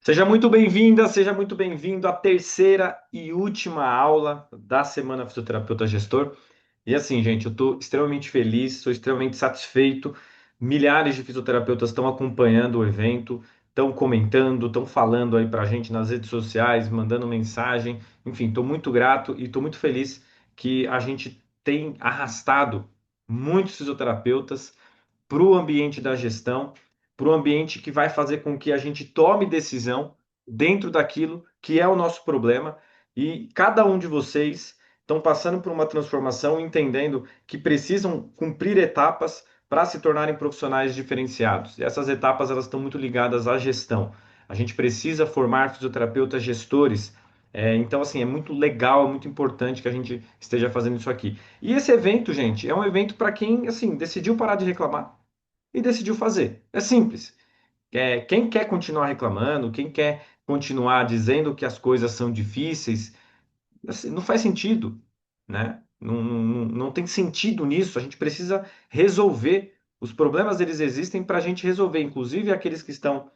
Seja muito bem-vinda, seja muito bem-vindo à terceira e última aula da Semana Fisioterapeuta Gestor. E assim, gente, eu estou extremamente feliz, sou extremamente satisfeito. Milhares de fisioterapeutas estão acompanhando o evento, estão comentando, estão falando aí para a gente nas redes sociais, mandando mensagem. Enfim, estou muito grato e estou muito feliz que a gente tem arrastado muitos fisioterapeutas para o ambiente da gestão, para o ambiente que vai fazer com que a gente tome decisão dentro daquilo que é o nosso problema. E cada um de vocês estão passando por uma transformação, entendendo que precisam cumprir etapas para se tornarem profissionais diferenciados. E essas etapas elas estão muito ligadas à gestão. A gente precisa formar fisioterapeutas gestores. Então, assim, é muito legal, é muito importante que a gente esteja fazendo isso aqui. E esse evento, gente, é um evento para quem, assim, decidiu parar de reclamar e decidiu fazer. É simples. Quem quer continuar reclamando, quem quer continuar dizendo que as coisas são difíceis, assim, não faz sentido, né? Não tem sentido nisso. A gente precisa resolver. Os problemas, eles existem para a gente resolver, inclusive aqueles que estão,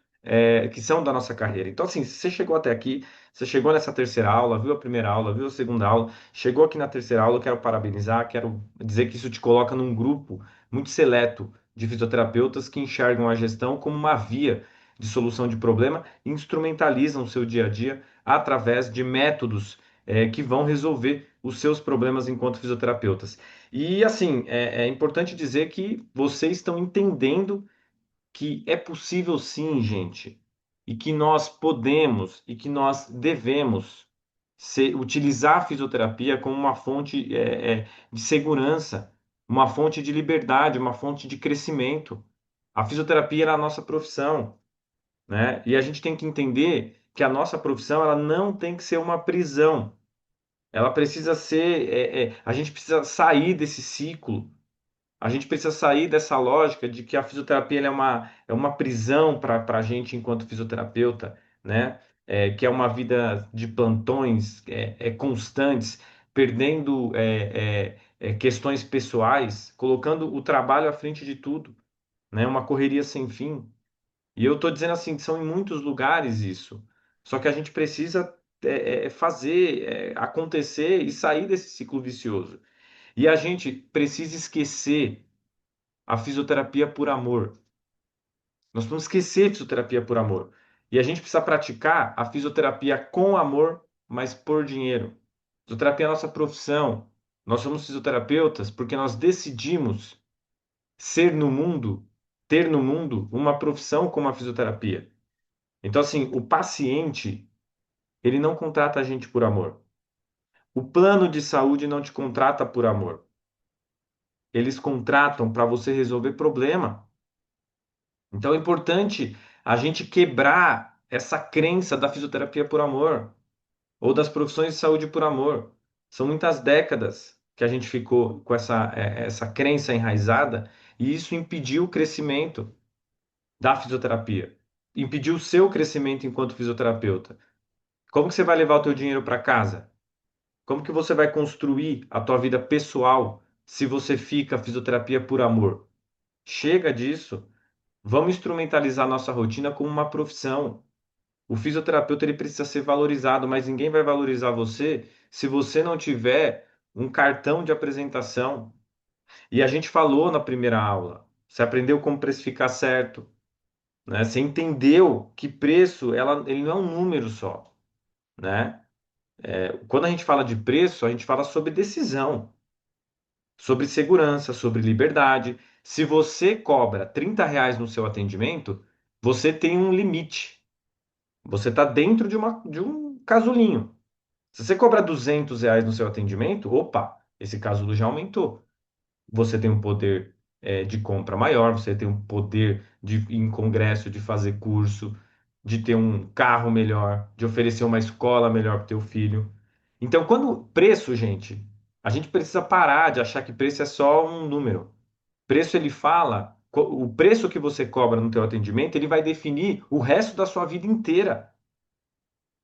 que são da nossa carreira. Então, assim, se você chegou até aqui, você chegou nessa terceira aula, viu a primeira aula, viu a segunda aula, chegou aqui na terceira aula, eu quero parabenizar, quero dizer que isso te coloca num grupo muito seleto de fisioterapeutas que enxergam a gestão como uma via de solução de problema e instrumentalizam o seu dia a dia através de métodos que vão resolver os seus problemas enquanto fisioterapeutas. E assim, é importante dizer que vocês estão entendendo que é possível sim, gente, e que nós podemos e que nós devemos utilizar a fisioterapia como uma fonte de segurança, uma fonte de liberdade, uma fonte de crescimento. A fisioterapia é a nossa profissão, né? E a gente tem que entender que a nossa profissão ela não tem que ser uma prisão. Ela precisa ser, a gente precisa sair desse ciclo, a gente precisa sair dessa lógica de que a fisioterapia ela é uma prisão para a gente enquanto fisioterapeuta, né? Que é uma vida de plantões constantes, perdendo questões pessoais, colocando o trabalho à frente de tudo, né? Uma correria sem fim. E eu estou dizendo assim, que são em muitos lugares isso. Só que a gente precisa fazer acontecer e sair desse ciclo vicioso. E a gente precisa esquecer a fisioterapia por amor. Nós vamos esquecer a fisioterapia por amor. E a gente precisa praticar a fisioterapia com amor, mas por dinheiro. Fisioterapia é a nossa profissão. Nós somos fisioterapeutas porque nós decidimos ser no mundo, ter no mundo uma profissão como a fisioterapia. Então, assim, o paciente, ele não contrata a gente por amor. O plano de saúde não te contrata por amor. Eles contratam para você resolver problema. Então, é importante a gente quebrar essa crença da fisioterapia por amor ou das profissões de saúde por amor. São muitas décadas que a gente ficou com essa crença enraizada e isso impediu o crescimento da fisioterapia, impediu o seu crescimento enquanto fisioterapeuta. Como que você vai levar o teu dinheiro para casa? Como que você vai construir a tua vida pessoal se você fica fisioterapia por amor? Chega disso. Vamos instrumentalizar nossa rotina como uma profissão. O fisioterapeuta ele precisa ser valorizado, mas ninguém vai valorizar você se você não tiver um cartão de apresentação. E a gente falou na primeira aula. Você aprendeu como precificar certo, né? Você entendeu que preço ele não é um número só, né? Quando a gente fala de preço, a gente fala sobre decisão, sobre segurança, sobre liberdade. Se você cobra R$ 30 no seu atendimento, você tem um limite. Você está dentro de um casulinho. Se você cobra R$ 200 no seu atendimento, opa, esse casulo já aumentou. Você tem um poder de compra maior, você tem um poder de ir em congresso, de fazer curso, de ter um carro melhor, de oferecer uma escola melhor para o teu filho. Então, quando preço, gente, a gente precisa parar de achar que preço é só um número. Preço ele fala, o preço que você cobra no teu atendimento, ele vai definir o resto da sua vida inteira,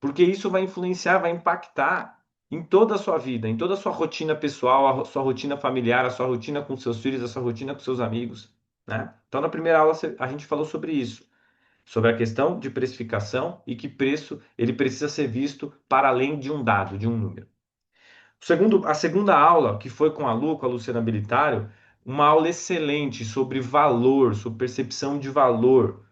porque isso vai influenciar, vai impactar em toda a sua vida, em toda a sua rotina pessoal, a sua rotina familiar, a sua rotina com seus filhos, a sua rotina com seus amigos, né? Então, na primeira aula a gente falou sobre isso. sobre a questão de precificação e que preço ele precisa ser visto para além de um dado, de um número. A segunda aula, que foi com a Lu, com a Luciana Bilitário, uma aula excelente sobre valor, sobre percepção de valor.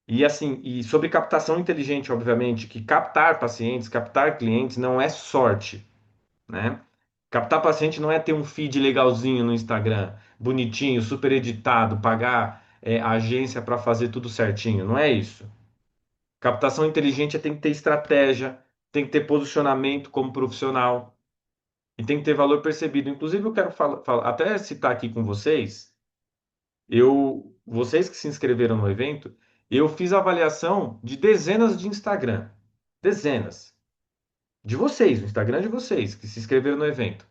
E assim, e sobre captação inteligente, obviamente, que captar pacientes, captar clientes não é sorte, né? Captar paciente não é ter um feed legalzinho no Instagram, bonitinho, super editado, pagar a agência para fazer tudo certinho. Não é isso. Captação inteligente tem que ter estratégia, tem que ter posicionamento como profissional e tem que ter valor percebido. Inclusive, eu quero até citar aqui com vocês, vocês que se inscreveram no evento, eu fiz avaliação de dezenas de Instagram. Dezenas. De vocês, no Instagram de vocês, que se inscreveram no evento.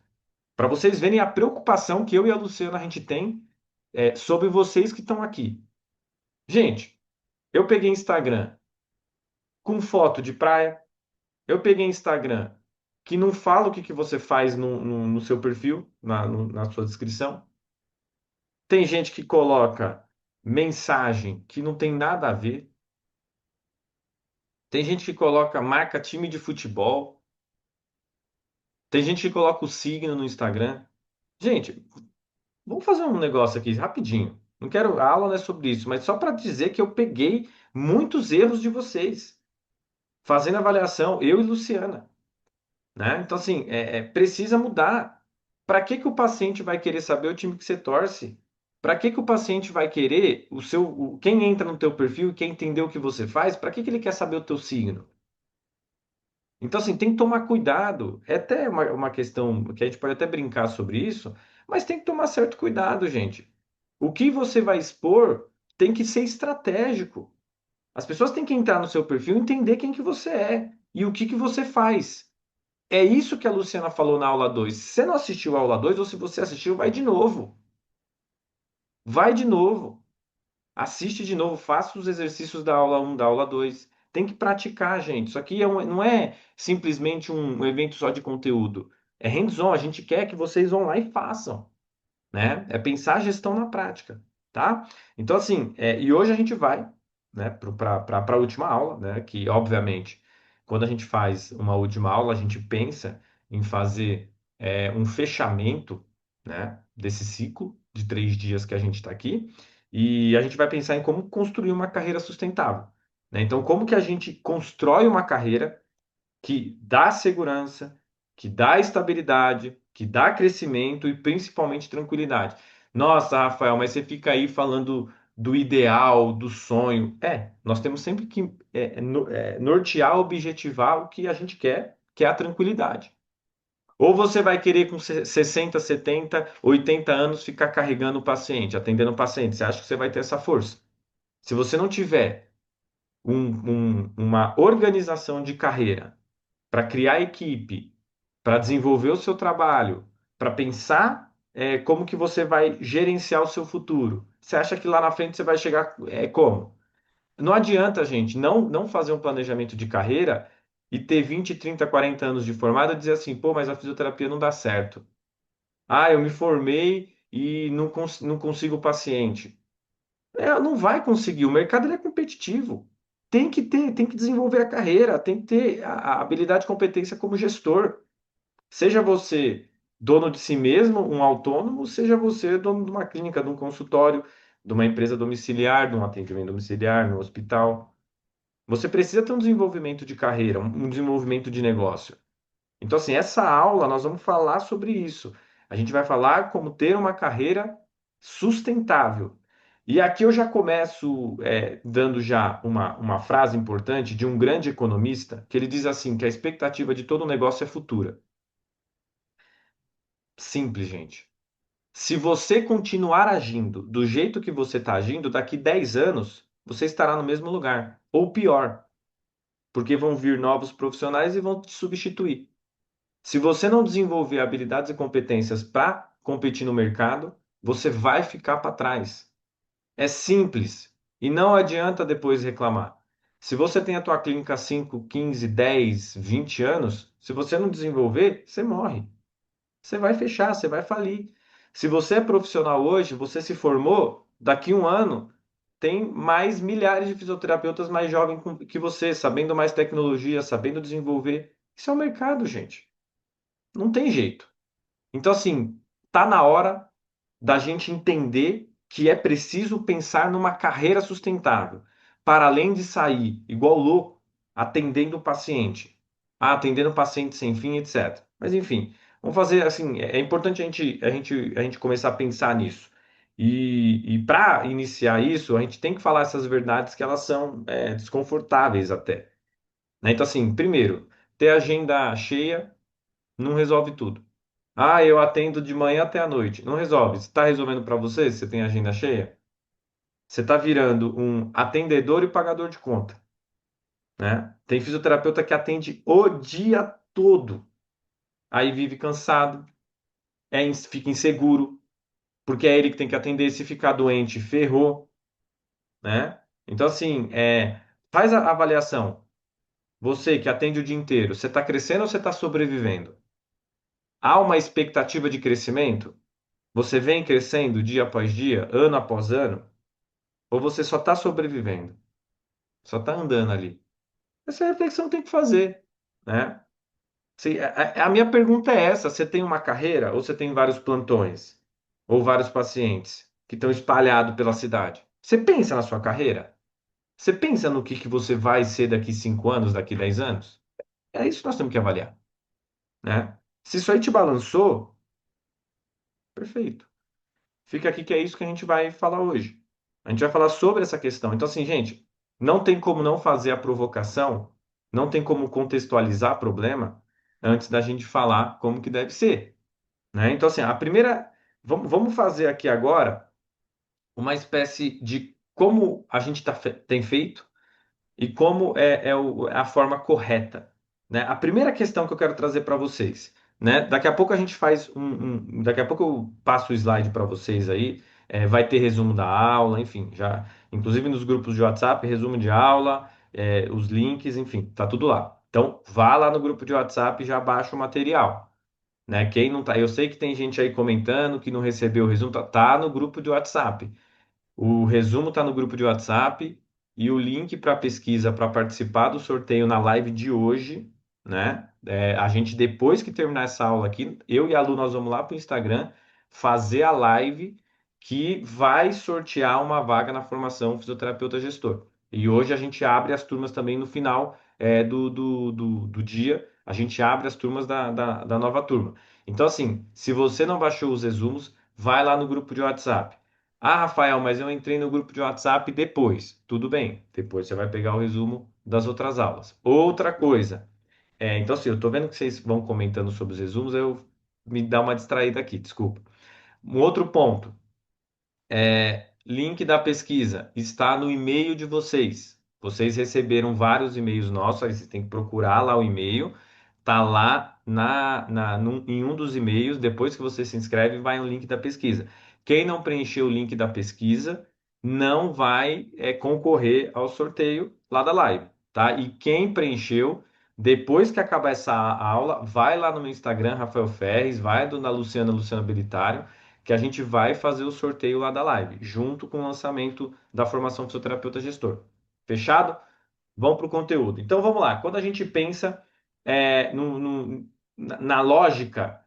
Para vocês verem a preocupação que eu e a Luciana a gente tem sobre vocês que estão aqui. Gente, eu peguei Instagram com foto de praia, eu peguei Instagram que não fala o que você faz no seu perfil, na sua descrição. Tem gente que coloca mensagem que não tem nada a ver. Tem gente que coloca marca time de futebol. Tem gente que coloca o signo no Instagram. Gente, vamos fazer um negócio aqui rapidinho. Não quero, a aula não é sobre isso, mas só para dizer que eu peguei muitos erros de vocês, fazendo avaliação, eu e Luciana, né? Então, assim, precisa mudar. Para que que o paciente vai querer saber o time que você torce? Para que que o paciente vai querer quem entra no teu perfil e quem entendeu o que você faz? Para que que ele quer saber o teu signo? Então, assim, tem que tomar cuidado. É até uma questão que a gente pode até brincar sobre isso, mas tem que tomar certo cuidado, gente. O que você vai expor tem que ser estratégico. As pessoas têm que entrar no seu perfil e entender quem que você é e o que que você faz. É isso que a Luciana falou na aula 2. Se você não assistiu a aula 2 ou se você assistiu, vai de novo. Vai de novo. Assiste de novo, faça os exercícios da aula um, da aula 2. Tem que praticar, gente. Isso aqui não é simplesmente um evento só de conteúdo. É hands-on. A gente quer que vocês vão lá e façam, né? É pensar a gestão na prática, tá? Então, assim, e hoje a gente vai, né, para a última aula, né? Que, obviamente, quando a gente faz uma última aula, a gente pensa em fazer um fechamento, né, desse ciclo de 3 dias que a gente está aqui, e a gente vai pensar em como construir uma carreira sustentável, né? Então, como que a gente constrói uma carreira que dá segurança, que dá estabilidade, que dá crescimento e principalmente tranquilidade. Nossa, Rafael, mas você fica aí falando do ideal, do sonho. Nós temos sempre que nortear, objetivar o que a gente quer, que é a tranquilidade. Ou você vai querer com 60, 70, 80 anos ficar carregando o paciente, atendendo o paciente. Você acha que você vai ter essa força? Se você não tiver uma organização de carreira para criar equipe, para desenvolver o seu trabalho, para pensar como que você vai gerenciar o seu futuro. Você acha que lá na frente você vai chegar como? Não adianta, gente, não fazer um planejamento de carreira e ter 20, 30, 40 anos de formado e dizer assim, pô, mas a fisioterapia não dá certo. Ah, eu me formei e não consigo paciente. Não vai conseguir, o mercado ele é competitivo. Tem que desenvolver a carreira, tem que ter a habilidade e competência como gestor. Seja você dono de si mesmo, um autônomo, seja você dono de uma clínica, de um consultório, de uma empresa domiciliar, de um atendimento domiciliar, no hospital. Você precisa ter um desenvolvimento de carreira, um desenvolvimento de negócio. Então, assim, essa aula nós vamos falar sobre isso. A gente vai falar como ter uma carreira sustentável. E aqui eu já começo dando já uma frase importante de um grande economista, que ele diz assim, que a expectativa de todo negócio é futura. Simples, gente. Se você continuar agindo do jeito que você está agindo, daqui 10 anos você estará no mesmo lugar. Ou pior, porque vão vir novos profissionais e vão te substituir. Se você não desenvolver habilidades e competências para competir no mercado, você vai ficar para trás. É simples. E não adianta depois reclamar. Se você tem a tua clínica há 5, 15, 10, 20 anos, se você não desenvolver, você morre. Você vai fechar, você vai falir. Se você é profissional hoje, você se formou, daqui um ano tem mais milhares de fisioterapeutas mais jovens que você, sabendo mais tecnologia, sabendo desenvolver. Isso é o mercado, gente. Não tem jeito. Então, assim, tá na hora da gente entender que é preciso pensar numa carreira sustentável, para além de sair igual louco atendendo o paciente, atendendo o paciente sem fim, etc. Mas enfim, vamos fazer assim, é importante a gente começar a pensar nisso. E para iniciar isso, a gente tem que falar essas verdades que elas são desconfortáveis até, né? Então, assim, primeiro, ter agenda cheia não resolve tudo. Ah, eu atendo de manhã até a noite. Não resolve. Está resolvendo para você? Você tem agenda cheia? Você está virando um atendedor e pagador de conta, né? Tem fisioterapeuta que atende o dia todo. Aí vive cansado, fica inseguro, porque é ele que tem que atender. Se ficar doente, ferrou, né? Então, assim, faz a avaliação. Você que atende o dia inteiro, você está crescendo ou você está sobrevivendo? Há uma expectativa de crescimento? Você vem crescendo dia após dia, ano após ano? Ou você só está sobrevivendo? Só está andando ali? Essa reflexão tem que fazer, né? A minha pergunta é essa: você tem uma carreira ou você tem vários plantões? Ou vários pacientes que estão espalhados pela cidade? Você pensa na sua carreira? Você pensa no que você vai ser daqui 5 anos, daqui 10 anos? É isso que nós temos que avaliar, né? Se isso aí te balançou, perfeito. Fica aqui que é isso que a gente vai falar hoje. A gente vai falar sobre essa questão. Então, assim, gente, não tem como não fazer a provocação, não tem como contextualizar o problema antes da gente falar como que deve ser, né? Então, assim, a primeira, vamos fazer aqui agora uma espécie de como a gente tem feito e como é a forma correta, né? A primeira questão que eu quero trazer para vocês, né? Daqui a pouco a gente faz daqui a pouco eu passo o slide para vocês aí, vai ter resumo da aula, enfim, já, inclusive nos grupos de WhatsApp, resumo de aula, os links, enfim, tá tudo lá. Então, vá lá no grupo de WhatsApp e já baixa o material, né? Quem não tá, eu sei que tem gente aí comentando que não recebeu o resumo, tá no grupo de WhatsApp. O resumo está no grupo de WhatsApp e o link para a pesquisa para participar do sorteio na live de hoje, né? A gente, depois que terminar essa aula aqui, eu e a Lu, nós vamos lá para o Instagram fazer a live que vai sortear uma vaga na formação fisioterapeuta gestor. E hoje a gente abre as turmas também no final do dia, a gente abre as turmas da nova turma. Então, assim, se você não baixou os resumos, vai lá no grupo de WhatsApp. Ah, Rafael, mas eu entrei no grupo de WhatsApp depois. Tudo bem, depois você vai pegar o resumo das outras aulas. Outra coisa, então assim, eu tô vendo que vocês vão comentando sobre os resumos, eu me dá uma distraída aqui, desculpa. Um outro ponto, link da pesquisa está no e-mail de vocês. Vocês receberam vários e-mails nossos, aí vocês têm que procurar lá o e-mail. Tá lá em um dos e-mails, depois que você se inscreve, vai um link da pesquisa. Quem não preencher o link da pesquisa não vai concorrer ao sorteio lá da live, tá? E quem preencheu, depois que acabar essa aula, vai lá no meu Instagram, Rafael Ferres, vai na Luciana Belitário, que a gente vai fazer o sorteio lá da live, junto com o lançamento da formação fisioterapeuta gestor. Fechado? Vamos para o conteúdo. Então vamos lá. Quando a gente pensa na lógica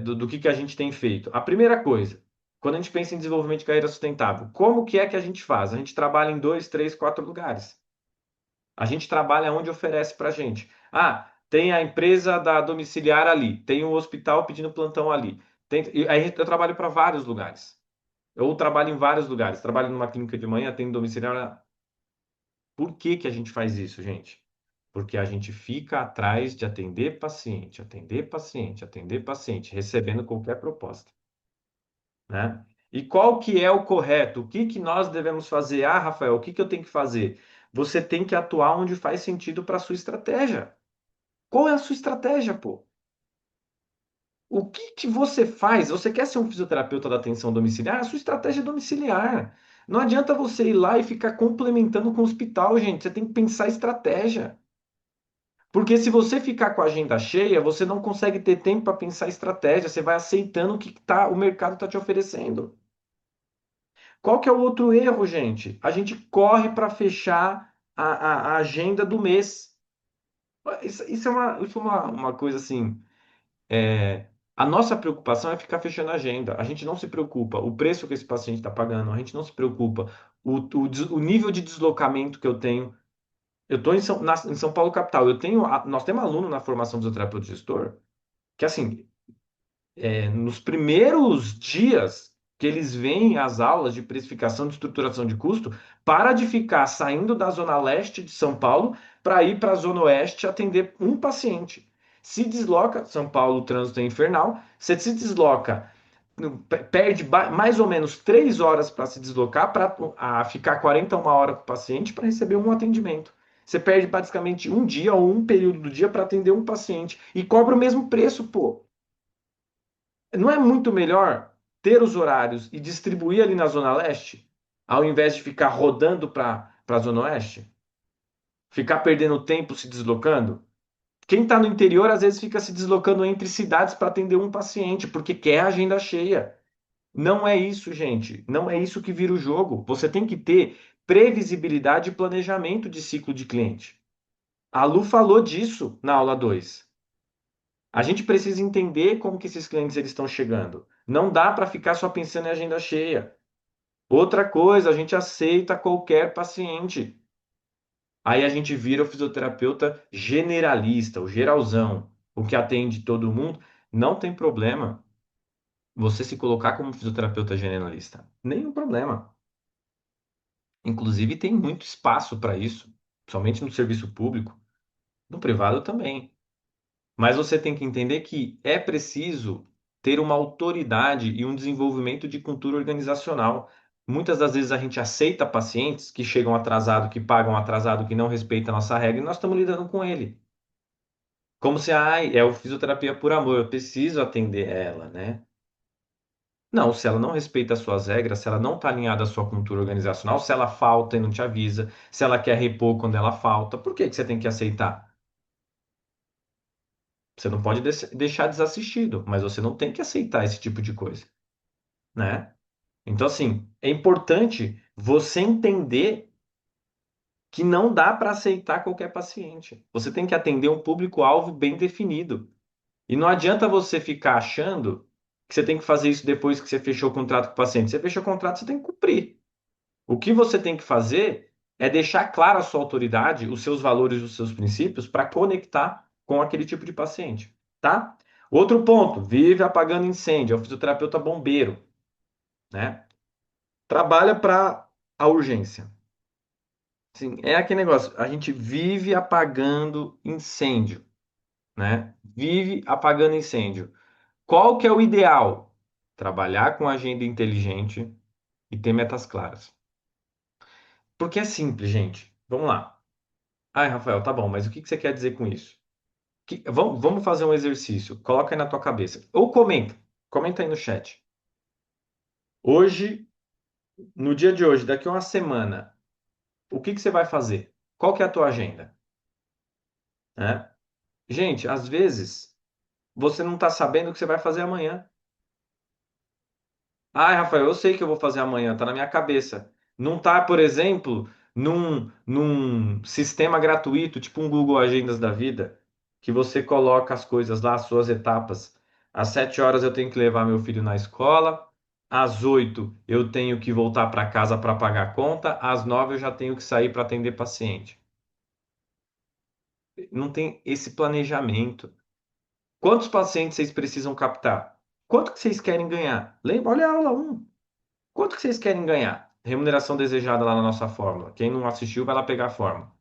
do que a gente tem feito, a primeira coisa, quando a gente pensa em desenvolvimento de carreira sustentável, como que é que a gente faz? A gente trabalha em dois, três, quatro lugares. A gente trabalha onde oferece para a gente. Ah, tem a empresa da domiciliar ali, tem o hospital pedindo plantão ali. Eu trabalho para vários lugares. Eu trabalho em vários lugares. Trabalho numa clínica de manhã, tenho domiciliar. Por que que a gente faz isso, gente? Porque a gente fica atrás de atender paciente, atender paciente, atender paciente, recebendo qualquer proposta, né? E qual que é o correto? O que que nós devemos fazer? Ah, Rafael, o que que eu tenho que fazer? Você tem que atuar onde faz sentido para a sua estratégia. Qual é a sua estratégia, pô? O que que você faz? Você quer ser um fisioterapeuta da atenção domiciliar? A sua estratégia é domiciliar. Não adianta você ir lá e ficar complementando com o hospital, gente. Você tem que pensar estratégia. Porque se você ficar com a agenda cheia, você não consegue ter tempo para pensar estratégia, você vai aceitando o que o mercado está te oferecendo. Qual que é o outro erro, gente? A gente corre para fechar a agenda do mês. Isso é uma coisa assim. é, a nossa preocupação é ficar fechando a agenda. A gente não se preocupa o preço que esse paciente está pagando, a gente não se preocupa o nível de deslocamento que eu tenho. Eu estou em São Paulo, capital. Nós temos aluno na formação do fisioterapeuta gestor que, assim, nos primeiros dias que eles veem as aulas de precificação de estruturação de custo, para de ficar saindo da zona leste de São Paulo para ir para a zona oeste atender um paciente. Se desloca, São Paulo, o trânsito é infernal, você se desloca, perde mais ou menos 3 horas para se deslocar, para ficar 40 uma hora com o paciente para receber um atendimento. Você perde basicamente um dia ou um período do dia para atender um paciente e cobra o mesmo preço, pô. Não é muito melhor ter os horários e distribuir ali na Zona Leste, ao invés de ficar rodando para a Zona Oeste? Ficar perdendo tempo se deslocando? Quem está no interior às vezes fica se deslocando entre cidades para atender um paciente, porque quer a agenda cheia. Não é isso, gente. Não é isso que vira o jogo. Você tem que ter previsibilidade e planejamento de ciclo de cliente. A Lu falou disso na aula 2. A gente precisa entender como que esses clientes eles estão chegando. Não dá para ficar só pensando em agenda cheia. Outra coisa, a gente aceita qualquer paciente. Aí a gente vira o fisioterapeuta generalista, o geralzão, o que atende todo mundo. Não tem problema você se colocar como fisioterapeuta generalista. Nenhum problema. Inclusive, tem muito espaço para isso, somente no serviço público, no privado também. Mas você tem que entender que é preciso ter uma autoridade e um desenvolvimento de cultura organizacional. Muitas das vezes a gente aceita pacientes que chegam atrasado, que pagam atrasado, que não respeitam a nossa regra, e nós estamos lidando com ele. Como se, ai, é o fisioterapia por amor, eu preciso atender ela, né? Não, se ela não respeita as suas regras, se ela não está alinhada à sua cultura organizacional, se ela falta e não te avisa, se ela quer repor quando ela falta, por que que você tem que aceitar? Você não pode deixar desassistido, mas você não tem que aceitar esse tipo de coisa, né? Então, assim, é importante você entender que não dá para aceitar qualquer paciente. Você tem que atender um público-alvo bem definido. E não adianta você ficar achando que você tem que fazer isso depois que você fechou o contrato com o paciente. Você fechou o contrato, você tem que cumprir. O que você tem que fazer é deixar clara a sua autoridade, os seus valores, os seus princípios, para conectar com aquele tipo de paciente, tá? Outro ponto, vive apagando incêndio, é o fisioterapeuta bombeiro, né? Trabalha para a urgência. Sim, é aquele negócio, a gente vive apagando incêndio, né? Vive apagando incêndio. Qual que é o ideal? Trabalhar com agenda inteligente e ter metas claras. Porque é simples, gente. Vamos lá. Ai, Rafael, tá bom, mas o que que você quer dizer com isso? Vamos fazer um exercício. Coloca aí na tua cabeça. Ou comenta aí no chat. Hoje, no dia de hoje, daqui a uma semana, o que que você vai fazer? Qual que é a tua agenda? Né? Gente, às vezes, você não está sabendo o que você vai fazer amanhã. Ai, Rafael, eu sei que eu vou fazer amanhã, tá na minha cabeça. Não tá, por exemplo, num sistema gratuito, tipo um Google Agendas da vida, que você coloca as coisas lá, as suas etapas. Às 7 horas eu tenho que levar meu filho na escola, às 8 eu tenho que voltar para casa para pagar a conta, às 9 eu já tenho que sair para atender paciente. Não tem esse planejamento. Quantos pacientes vocês precisam captar? Quanto que vocês querem ganhar? Lembra? Olha a aula 1. Quanto que vocês querem ganhar? Remuneração desejada lá na nossa fórmula. Quem não assistiu, vai lá pegar a fórmula.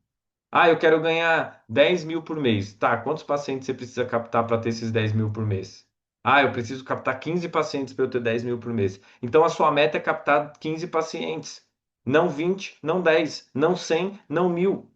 Ah, eu quero ganhar 10 mil por mês. Tá, quantos pacientes você precisa captar para ter esses 10 mil por mês? Ah, eu preciso captar 15 pacientes para eu ter 10 mil por mês. Então a sua meta é captar 15 pacientes. Não 20, não 10, não 100, não 1000.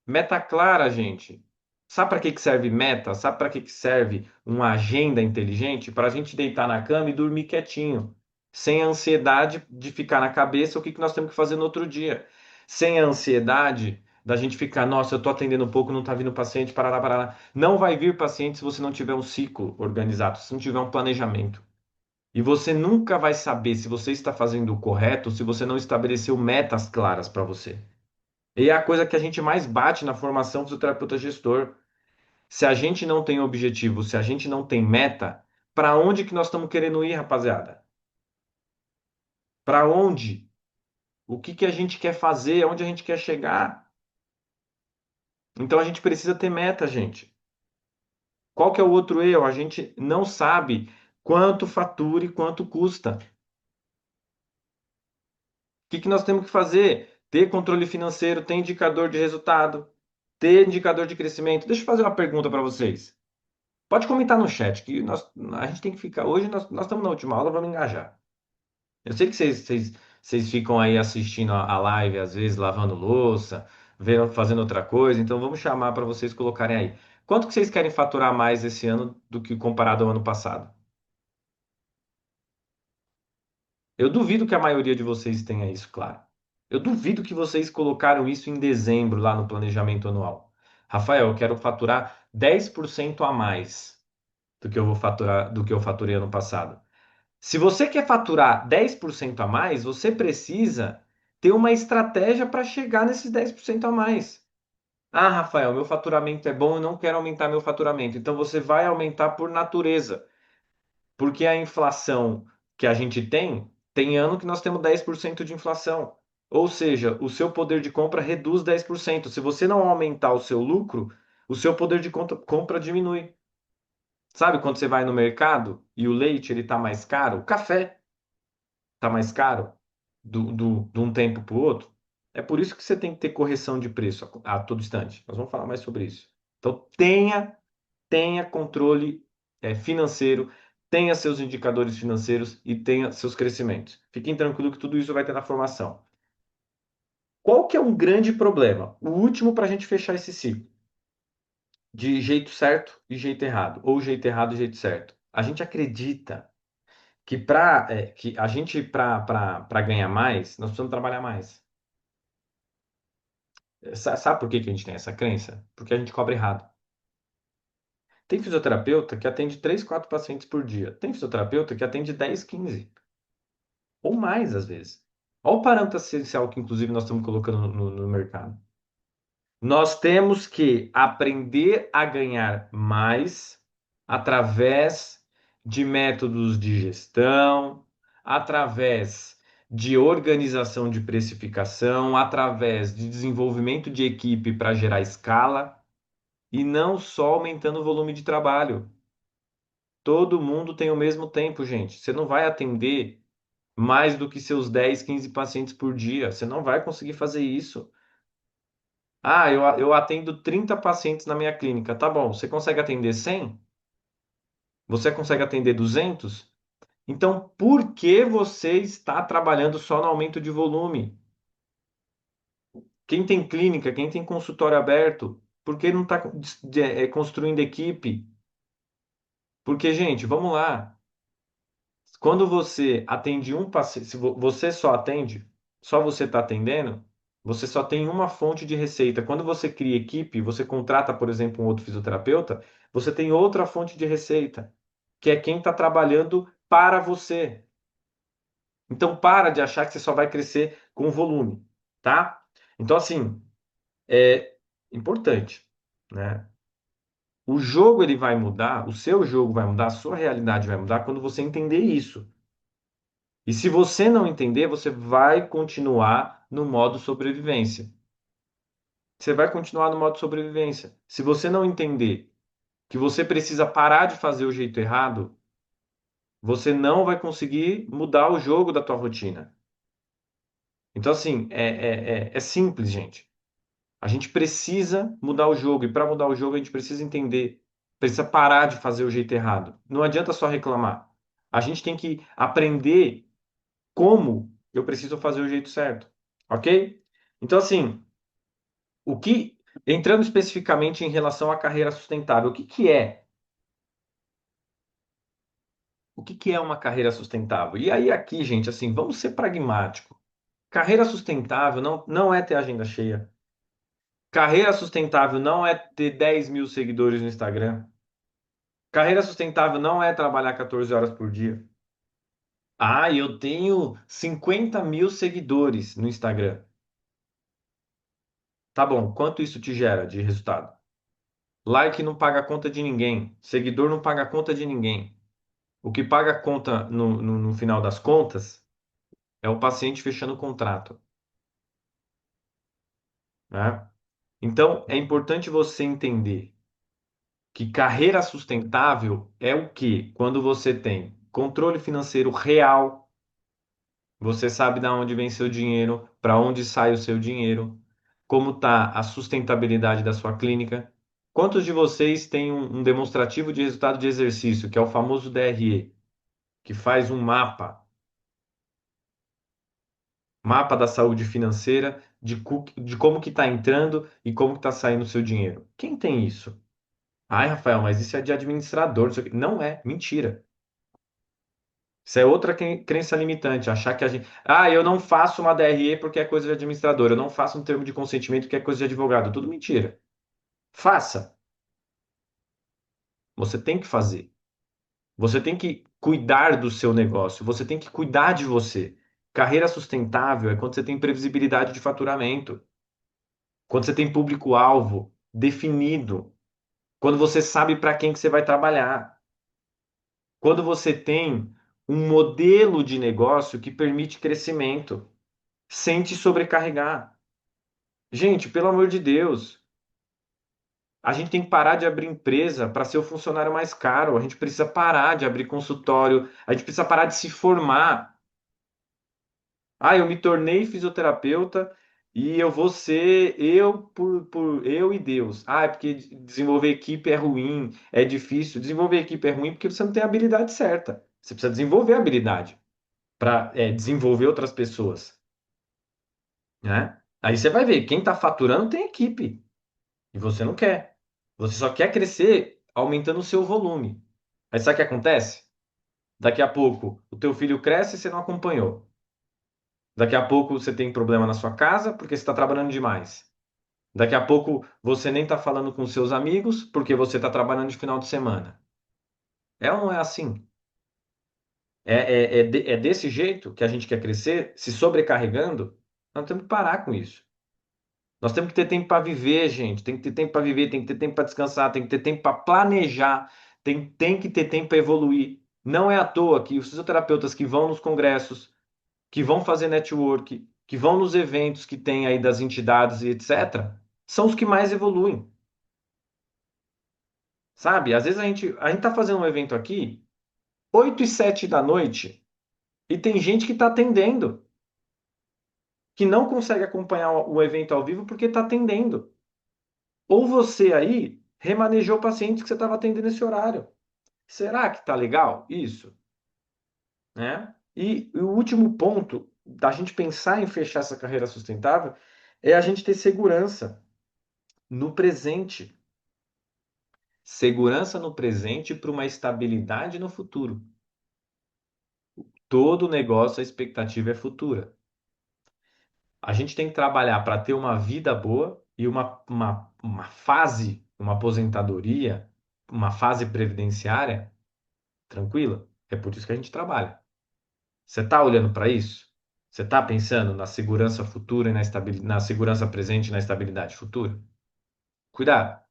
Meta clara, gente. Sabe para que que serve meta? Sabe para que que serve uma agenda inteligente? Para a gente deitar na cama e dormir quietinho, sem a ansiedade de ficar na cabeça o que que nós temos que fazer no outro dia, sem a ansiedade da gente ficar, nossa, eu estou atendendo um pouco, não está vindo paciente, parará, parará. Não vai vir paciente se você não tiver um ciclo organizado, se não tiver um planejamento. E você nunca vai saber se você está fazendo o correto se você não estabeleceu metas claras para você. E é a coisa que a gente mais bate na formação do terapeuta gestor. Se a gente não tem objetivo, se a gente não tem meta, para onde que nós estamos querendo ir, rapaziada? Para onde? O que que a gente quer fazer? Onde a gente quer chegar? Então a gente precisa ter meta, gente. Qual que é o outro erro? A gente não sabe quanto fatura e quanto custa. O que que nós temos que fazer? Ter controle financeiro, ter indicador de resultado, ter indicador de crescimento. Deixa eu fazer uma pergunta para vocês. Pode comentar no chat que a gente tem que ficar. Hoje nós estamos na última aula, vamos engajar. Eu sei que vocês ficam aí assistindo a live, às vezes lavando louça, fazendo outra coisa, então vamos chamar para vocês colocarem aí. Quanto que vocês querem faturar mais esse ano do que comparado ao ano passado? Eu duvido que a maioria de vocês tenha isso, claro. Eu duvido que vocês colocaram isso em dezembro lá no planejamento anual. Rafael, eu quero faturar 10% a mais do que eu vou faturar, do que eu faturei ano passado. Se você quer faturar 10% a mais, você precisa ter uma estratégia para chegar nesses 10% a mais. Ah, Rafael, meu faturamento é bom, eu não quero aumentar meu faturamento. Então você vai aumentar por natureza, porque a inflação que a gente tem ano que nós temos 10% de inflação. Ou seja, o seu poder de compra reduz 10%. Se você não aumentar o seu lucro, o seu poder de compra diminui. Sabe quando você vai no mercado e o leite ele está mais caro? O café tá mais caro de um tempo para o outro. É por isso que você tem que ter correção de preço a todo instante. Nós vamos falar mais sobre isso. Então, tenha controle financeiro, tenha seus indicadores financeiros e tenha seus crescimentos. Fiquem tranquilos que tudo isso vai ter na formação. Qual que é um grande problema? O último para a gente fechar esse ciclo. De jeito certo e jeito errado. Ou jeito errado e jeito certo. A gente acredita que a gente para ganhar mais, nós precisamos trabalhar mais. Sabe por que que a gente tem essa crença? Porque a gente cobra errado. Tem fisioterapeuta que atende 3, 4 pacientes por dia. Tem fisioterapeuta que atende 10, 15 ou mais às vezes. Olha o parâmetro essencial que inclusive nós estamos colocando no mercado. Nós temos que aprender a ganhar mais através de métodos de gestão, através de organização de precificação, através de desenvolvimento de equipe para gerar escala e não só aumentando o volume de trabalho. Todo mundo tem o mesmo tempo, gente. Você não vai atender mais do que seus 10, 15 pacientes por dia. Você não vai conseguir fazer isso. Ah, eu atendo 30 pacientes na minha clínica. Tá bom, você consegue atender 100? Você consegue atender 200? Então, por que você está trabalhando só no aumento de volume? Quem tem clínica, quem tem consultório aberto, por que não está construindo equipe? Porque, gente, vamos lá. Quando você atende um paciente, se você só atende, só você está atendendo, você só tem uma fonte de receita. Quando você cria equipe, você contrata, por exemplo, um outro fisioterapeuta, você tem outra fonte de receita, que é quem está trabalhando para você. Então, para de achar que você só vai crescer com volume, tá? Então, assim, é importante, né? O jogo ele vai mudar, o seu jogo vai mudar, a sua realidade vai mudar quando você entender isso. E se você não entender, você vai continuar no modo sobrevivência. Você vai continuar no modo sobrevivência. Se você não entender que você precisa parar de fazer o jeito errado, você não vai conseguir mudar o jogo da tua rotina. Então, assim, é simples, gente. A gente precisa mudar o jogo. E para mudar o jogo, a gente precisa entender. Precisa parar de fazer o jeito errado. Não adianta só reclamar. A gente tem que aprender como eu preciso fazer o jeito certo, ok? Então, assim, o que, entrando especificamente em relação à carreira sustentável, o que que é uma carreira sustentável? E aí aqui, gente, assim, vamos ser pragmático. Carreira sustentável não é ter agenda cheia. Carreira sustentável não é ter 10 mil seguidores no Instagram. Carreira sustentável não é trabalhar 14 horas por dia. Ah, eu tenho 50 mil seguidores no Instagram. Tá bom, quanto isso te gera de resultado? Like não paga a conta de ninguém, seguidor não paga a conta de ninguém. O que paga a conta no final das contas é o paciente fechando o contrato, né? Então, é importante você entender que carreira sustentável é o quê? Quando você tem controle financeiro real, você sabe de onde vem seu dinheiro, para onde sai o seu dinheiro, como está a sustentabilidade da sua clínica. Quantos de vocês têm um demonstrativo de resultado de exercício, que é o famoso DRE, que faz um mapa da saúde financeira, de como que está entrando e como que está saindo o seu dinheiro? Quem tem isso? Ai, Rafael, mas isso é de administrador. Não sei o quê. Não é, mentira. Isso é outra crença limitante, achar que a gente. Ah, eu não faço uma DRE porque é coisa de administrador, eu não faço um termo de consentimento porque é coisa de advogado. Tudo mentira. Faça. Você tem que fazer. Você tem que cuidar do seu negócio, você tem que cuidar de você. Carreira sustentável é quando você tem previsibilidade de faturamento, quando você tem público-alvo definido, quando você sabe para quem que você vai trabalhar, quando você tem um modelo de negócio que permite crescimento, sem te sobrecarregar. Gente, pelo amor de Deus, a gente tem que parar de abrir empresa para ser o funcionário mais caro. A gente precisa parar de abrir consultório. A gente precisa parar de se formar. Ah, eu me tornei fisioterapeuta e eu vou ser eu por eu e Deus. Ah, é porque desenvolver equipe é ruim, é difícil. Desenvolver equipe é ruim porque você não tem a habilidade certa. Você precisa desenvolver a habilidade para desenvolver outras pessoas, né? Aí você vai ver, quem está faturando tem equipe. E você não quer. Você só quer crescer aumentando o seu volume. Aí sabe o que acontece? Daqui a pouco o teu filho cresce e você não acompanhou. Daqui a pouco você tem problema na sua casa porque você está trabalhando demais. Daqui a pouco você nem está falando com seus amigos porque você está trabalhando de final de semana. É ou não é assim? É desse jeito que a gente quer crescer, se sobrecarregando? Nós temos que parar com isso. Nós temos que ter tempo para viver, gente. Tem que ter tempo para viver, tem que ter tempo para descansar, tem que ter tempo para planejar, tem que ter tempo para evoluir. Não é à toa que os fisioterapeutas que vão nos congressos, que vão fazer network, que vão nos eventos que tem aí das entidades e etc., são os que mais evoluem, sabe? Às vezes a gente tá fazendo um evento aqui, 8 e 7 da noite, e tem gente que está atendendo, que não consegue acompanhar o evento ao vivo porque está atendendo. Ou você aí remanejou pacientes que você estava atendendo nesse horário. Será que tá legal isso? Né? E o último ponto da gente pensar em fechar essa carreira sustentável é a gente ter segurança no presente. Segurança no presente para uma estabilidade no futuro. Todo negócio, a expectativa é futura. A gente tem que trabalhar para ter uma vida boa e uma fase, uma aposentadoria, uma fase previdenciária tranquila. É por isso que a gente trabalha. Você está olhando para isso? Você está pensando na segurança futura e na segurança presente e na estabilidade futura? Cuidado.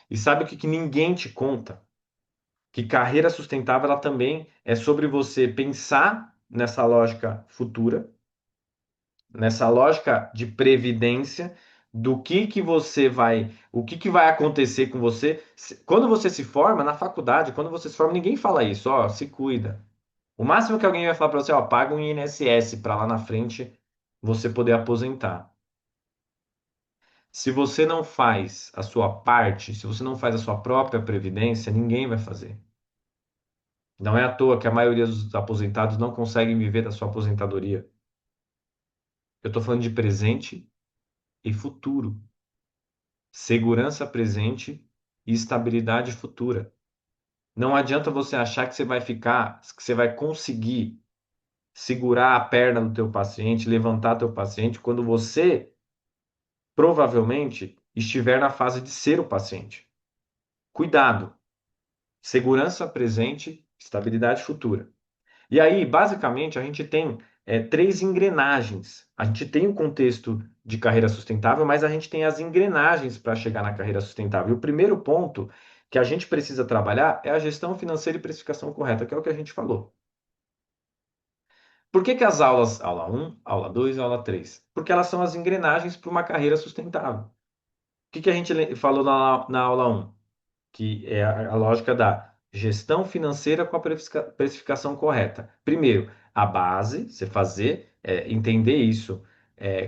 E sabe o que ninguém te conta? Que carreira sustentável ela também é sobre você pensar nessa lógica futura, nessa lógica de previdência, do que você vai, o que vai acontecer com você. Quando você se forma na faculdade, quando você se forma, ninguém fala isso, ó, se cuida. O máximo que alguém vai falar para você, ó, paga um INSS para lá na frente você poder aposentar. Se você não faz a sua parte, se você não faz a sua própria previdência, ninguém vai fazer. Não é à toa que a maioria dos aposentados não conseguem viver da sua aposentadoria. Eu estou falando de presente e futuro. Segurança presente e estabilidade futura. Não adianta você achar que você vai ficar, que você vai conseguir segurar a perna do teu paciente, levantar teu paciente, quando você provavelmente estiver na fase de ser o paciente. Cuidado, segurança presente, estabilidade futura. E aí, basicamente, a gente tem três engrenagens. A gente tem o contexto de carreira sustentável, mas a gente tem as engrenagens para chegar na carreira sustentável. E o primeiro ponto que a gente precisa trabalhar é a gestão financeira e precificação correta, que é o que a gente falou. Por que que as aulas, aula um, aula 2, aula 3? Porque elas são as engrenagens para uma carreira sustentável. O que que a gente falou na aula um? Que é a lógica da gestão financeira com a precificação correta. Primeiro, a base, você fazer, entender isso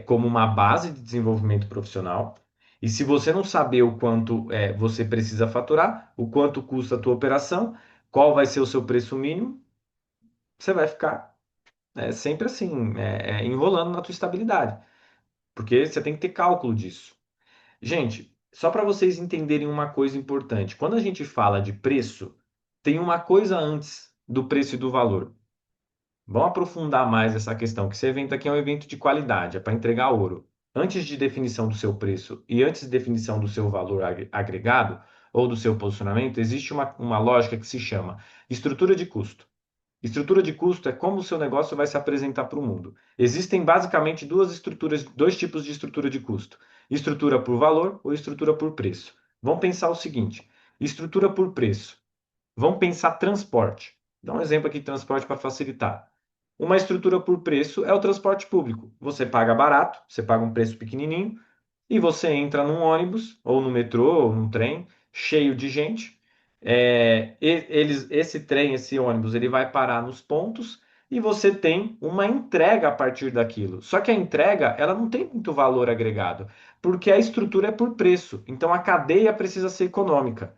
como uma base de desenvolvimento profissional. E se você não saber o quanto você precisa faturar, o quanto custa a tua operação, qual vai ser o seu preço mínimo, você vai ficar sempre assim, enrolando na tua estabilidade, porque você tem que ter cálculo disso. Gente, só para vocês entenderem uma coisa importante, quando a gente fala de preço, tem uma coisa antes do preço e do valor. Vamos aprofundar mais essa questão, que esse evento aqui é um evento de qualidade, é para entregar ouro. Antes de definição do seu preço e antes de definição do seu valor agregado ou do seu posicionamento, existe uma lógica que se chama estrutura de custo. Estrutura de custo é como o seu negócio vai se apresentar para o mundo. Existem basicamente duas estruturas, dois tipos de estrutura de custo: estrutura por valor ou estrutura por preço. Vamos pensar o seguinte: estrutura por preço. Vamos pensar transporte. Dá um exemplo aqui de transporte para facilitar. Uma estrutura por preço é o transporte público. Você paga barato, você paga um preço pequenininho, e você entra num ônibus, ou no metrô, ou num trem, cheio de gente. Esse trem, esse ônibus, ele vai parar nos pontos e você tem uma entrega a partir daquilo. Só que a entrega, ela não tem muito valor agregado, porque a estrutura é por preço. Então a cadeia precisa ser econômica.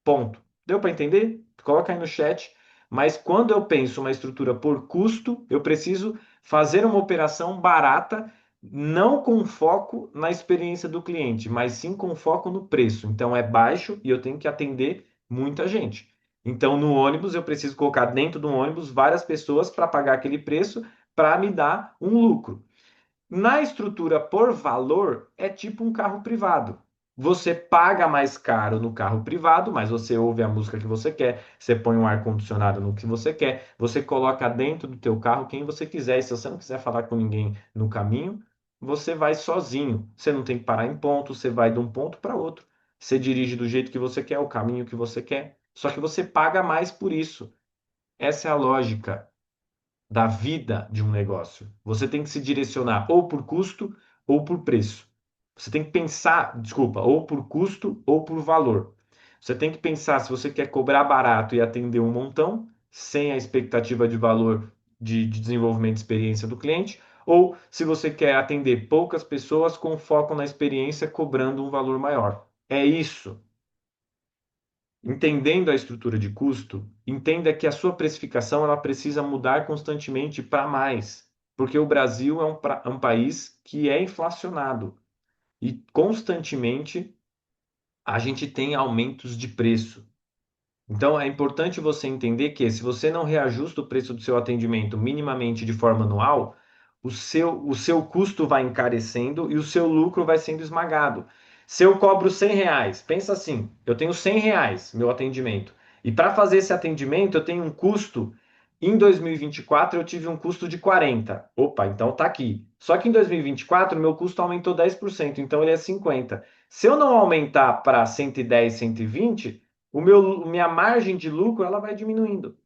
Ponto. Deu para entender? Coloca aí no chat. Mas quando eu penso uma estrutura por custo, eu preciso fazer uma operação barata, não com foco na experiência do cliente, mas sim com foco no preço. Então é baixo e eu tenho que atender muita gente. Então no ônibus eu preciso colocar dentro do ônibus várias pessoas para pagar aquele preço para me dar um lucro. Na estrutura por valor, é tipo um carro privado. Você paga mais caro no carro privado, mas você ouve a música que você quer, você põe um ar-condicionado no que você quer, você coloca dentro do teu carro quem você quiser. E se você não quiser falar com ninguém no caminho, você vai sozinho. Você não tem que parar em ponto, você vai de um ponto para outro. Você dirige do jeito que você quer, o caminho que você quer. Só que você paga mais por isso. Essa é a lógica da vida de um negócio. Você tem que se direcionar ou por custo ou por preço. Você tem que pensar, desculpa, ou por custo ou por valor. Você tem que pensar se você quer cobrar barato e atender um montão, sem a expectativa de valor de desenvolvimento de experiência do cliente, ou se você quer atender poucas pessoas com foco na experiência, cobrando um valor maior. É isso. Entendendo a estrutura de custo, entenda que a sua precificação ela precisa mudar constantemente para mais, porque o Brasil é um país que é inflacionado e constantemente a gente tem aumentos de preço. Então é importante você entender que se você não reajusta o preço do seu atendimento minimamente de forma anual, o seu custo vai encarecendo e o seu lucro vai sendo esmagado. Se eu cobro R$ 100, pensa assim, eu tenho R$ 100 meu atendimento. E para fazer esse atendimento eu tenho um custo, em 2024 eu tive um custo de 40. Opa, então tá aqui. Só que em 2024 meu custo aumentou 10%, então ele é 50. Se eu não aumentar para 110, 120, minha margem de lucro ela vai diminuindo.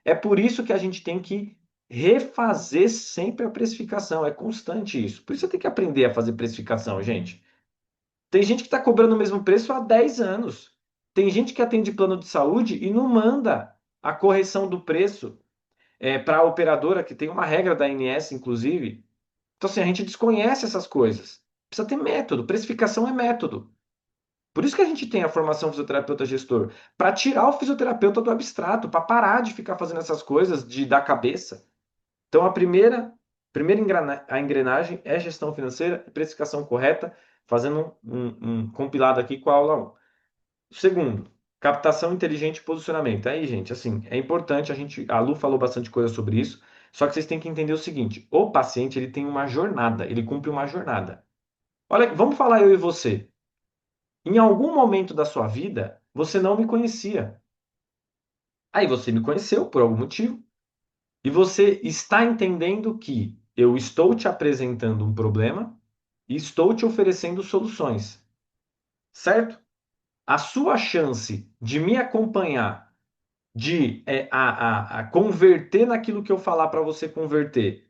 É por isso que a gente tem que refazer sempre a precificação. É constante isso. Por isso você tem que aprender a fazer precificação, gente. Tem gente que está cobrando o mesmo preço há 10 anos. Tem gente que atende plano de saúde e não manda a correção do preço para a operadora, que tem uma regra da ANS, inclusive. Então, assim, a gente desconhece essas coisas. Precisa ter método. Precificação é método. Por isso que a gente tem a formação fisioterapeuta gestor, para tirar o fisioterapeuta do abstrato, para parar de ficar fazendo essas coisas da cabeça. Então a primeira a engrenagem é gestão financeira e precificação correta, fazendo um compilado aqui com a aula 1. Segundo, captação inteligente e posicionamento. Aí, gente, assim, é importante a Lu falou bastante coisa sobre isso, só que vocês têm que entender o seguinte: o paciente ele tem uma jornada, ele cumpre uma jornada. Olha, vamos falar eu e você. Em algum momento da sua vida, você não me conhecia. Aí você me conheceu por algum motivo. E você está entendendo que eu estou te apresentando um problema e estou te oferecendo soluções, certo? A sua chance de me acompanhar, de a converter naquilo que eu falar para você converter,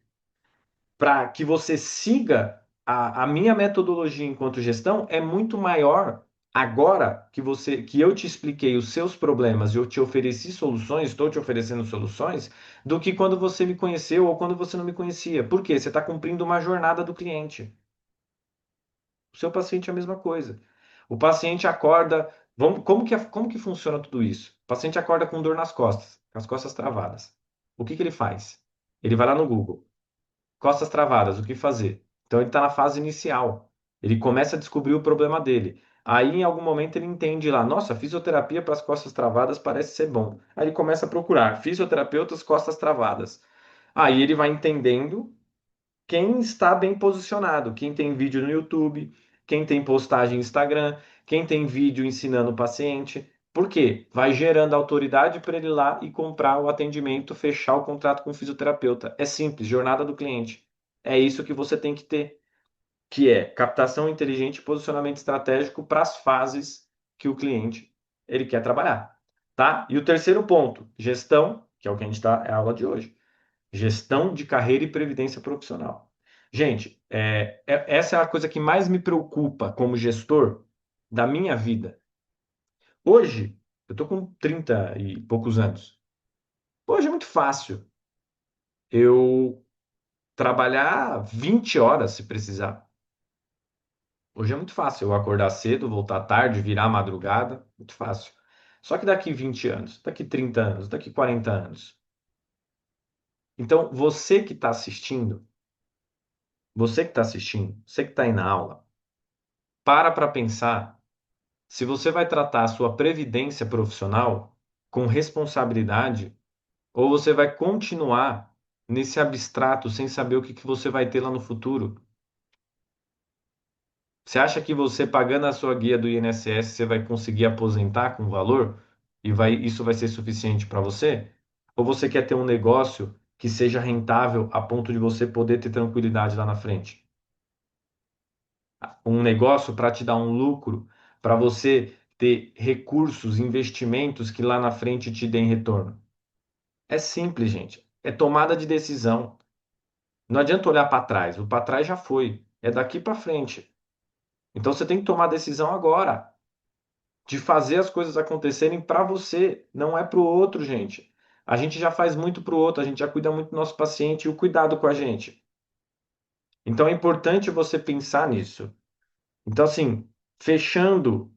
para que você siga a minha metodologia enquanto gestão é muito maior agora que eu te expliquei os seus problemas e eu te ofereci soluções, estou te oferecendo soluções, do que quando você me conheceu ou quando você não me conhecia. Por quê? Você está cumprindo uma jornada do cliente. O seu paciente é a mesma coisa. O paciente acorda. Como que funciona tudo isso? O paciente acorda com dor nas costas, com as costas travadas. O que que ele faz? Ele vai lá no Google. Costas travadas, o que fazer? Então ele está na fase inicial. Ele começa a descobrir o problema dele. Aí, em algum momento, ele entende lá: nossa, fisioterapia para as costas travadas parece ser bom. Aí ele começa a procurar fisioterapeutas costas travadas. Aí ele vai entendendo quem está bem posicionado, quem tem vídeo no YouTube, quem tem postagem no Instagram, quem tem vídeo ensinando o paciente. Por quê? Vai gerando autoridade para ele ir lá e comprar o atendimento, fechar o contrato com o fisioterapeuta. É simples, jornada do cliente. É isso que você tem que ter, que é captação inteligente e posicionamento estratégico para as fases que o cliente ele quer trabalhar, tá? E o terceiro ponto, gestão, que é o que a gente está, é a aula de hoje. Gestão de carreira e previdência profissional. Gente, essa é a coisa que mais me preocupa como gestor da minha vida. Hoje, eu estou com 30 e poucos anos. Hoje é muito fácil eu trabalhar 20 horas se precisar. Hoje é muito fácil eu acordar cedo, voltar tarde, virar madrugada. Muito fácil. Só que daqui 20 anos, daqui 30 anos, daqui 40 anos. Então, você que está aí na aula, para pensar se você vai tratar a sua previdência profissional com responsabilidade ou você vai continuar nesse abstrato sem saber o que que você vai ter lá no futuro. Você acha que você pagando a sua guia do INSS você vai conseguir aposentar com valor e isso vai ser suficiente para você? Ou você quer ter um negócio que seja rentável a ponto de você poder ter tranquilidade lá na frente? Um negócio para te dar um lucro, para você ter recursos, investimentos que lá na frente te deem retorno. É simples, gente. É tomada de decisão. Não adianta olhar para trás. O para trás já foi. É daqui para frente. Então você tem que tomar a decisão agora de fazer as coisas acontecerem para você, não é para o outro, gente. A gente já faz muito para o outro, a gente já cuida muito do nosso paciente e o cuidado com a gente. Então é importante você pensar nisso. Então, assim, fechando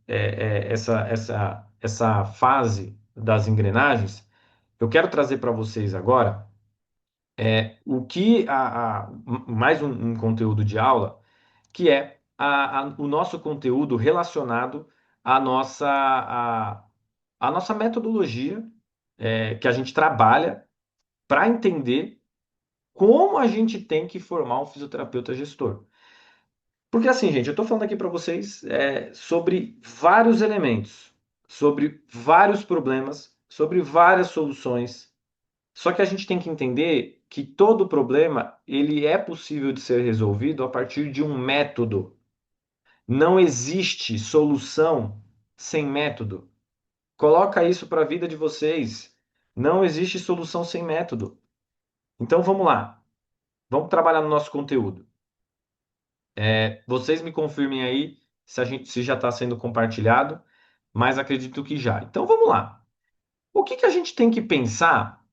essa fase das engrenagens, eu quero trazer para vocês agora o que mais um conteúdo de aula, que é o nosso conteúdo relacionado à nossa metodologia que a gente trabalha para entender como a gente tem que formar um fisioterapeuta gestor. Porque assim, gente, eu estou falando aqui para vocês sobre vários elementos, sobre vários problemas, sobre várias soluções. Só que a gente tem que entender que todo problema ele é possível de ser resolvido a partir de um método. Não existe solução sem método. Coloca isso para a vida de vocês. Não existe solução sem método. Então vamos lá. Vamos trabalhar no nosso conteúdo. Vocês me confirmem aí se já está sendo compartilhado, mas acredito que já. Então vamos lá. O que que a gente tem que pensar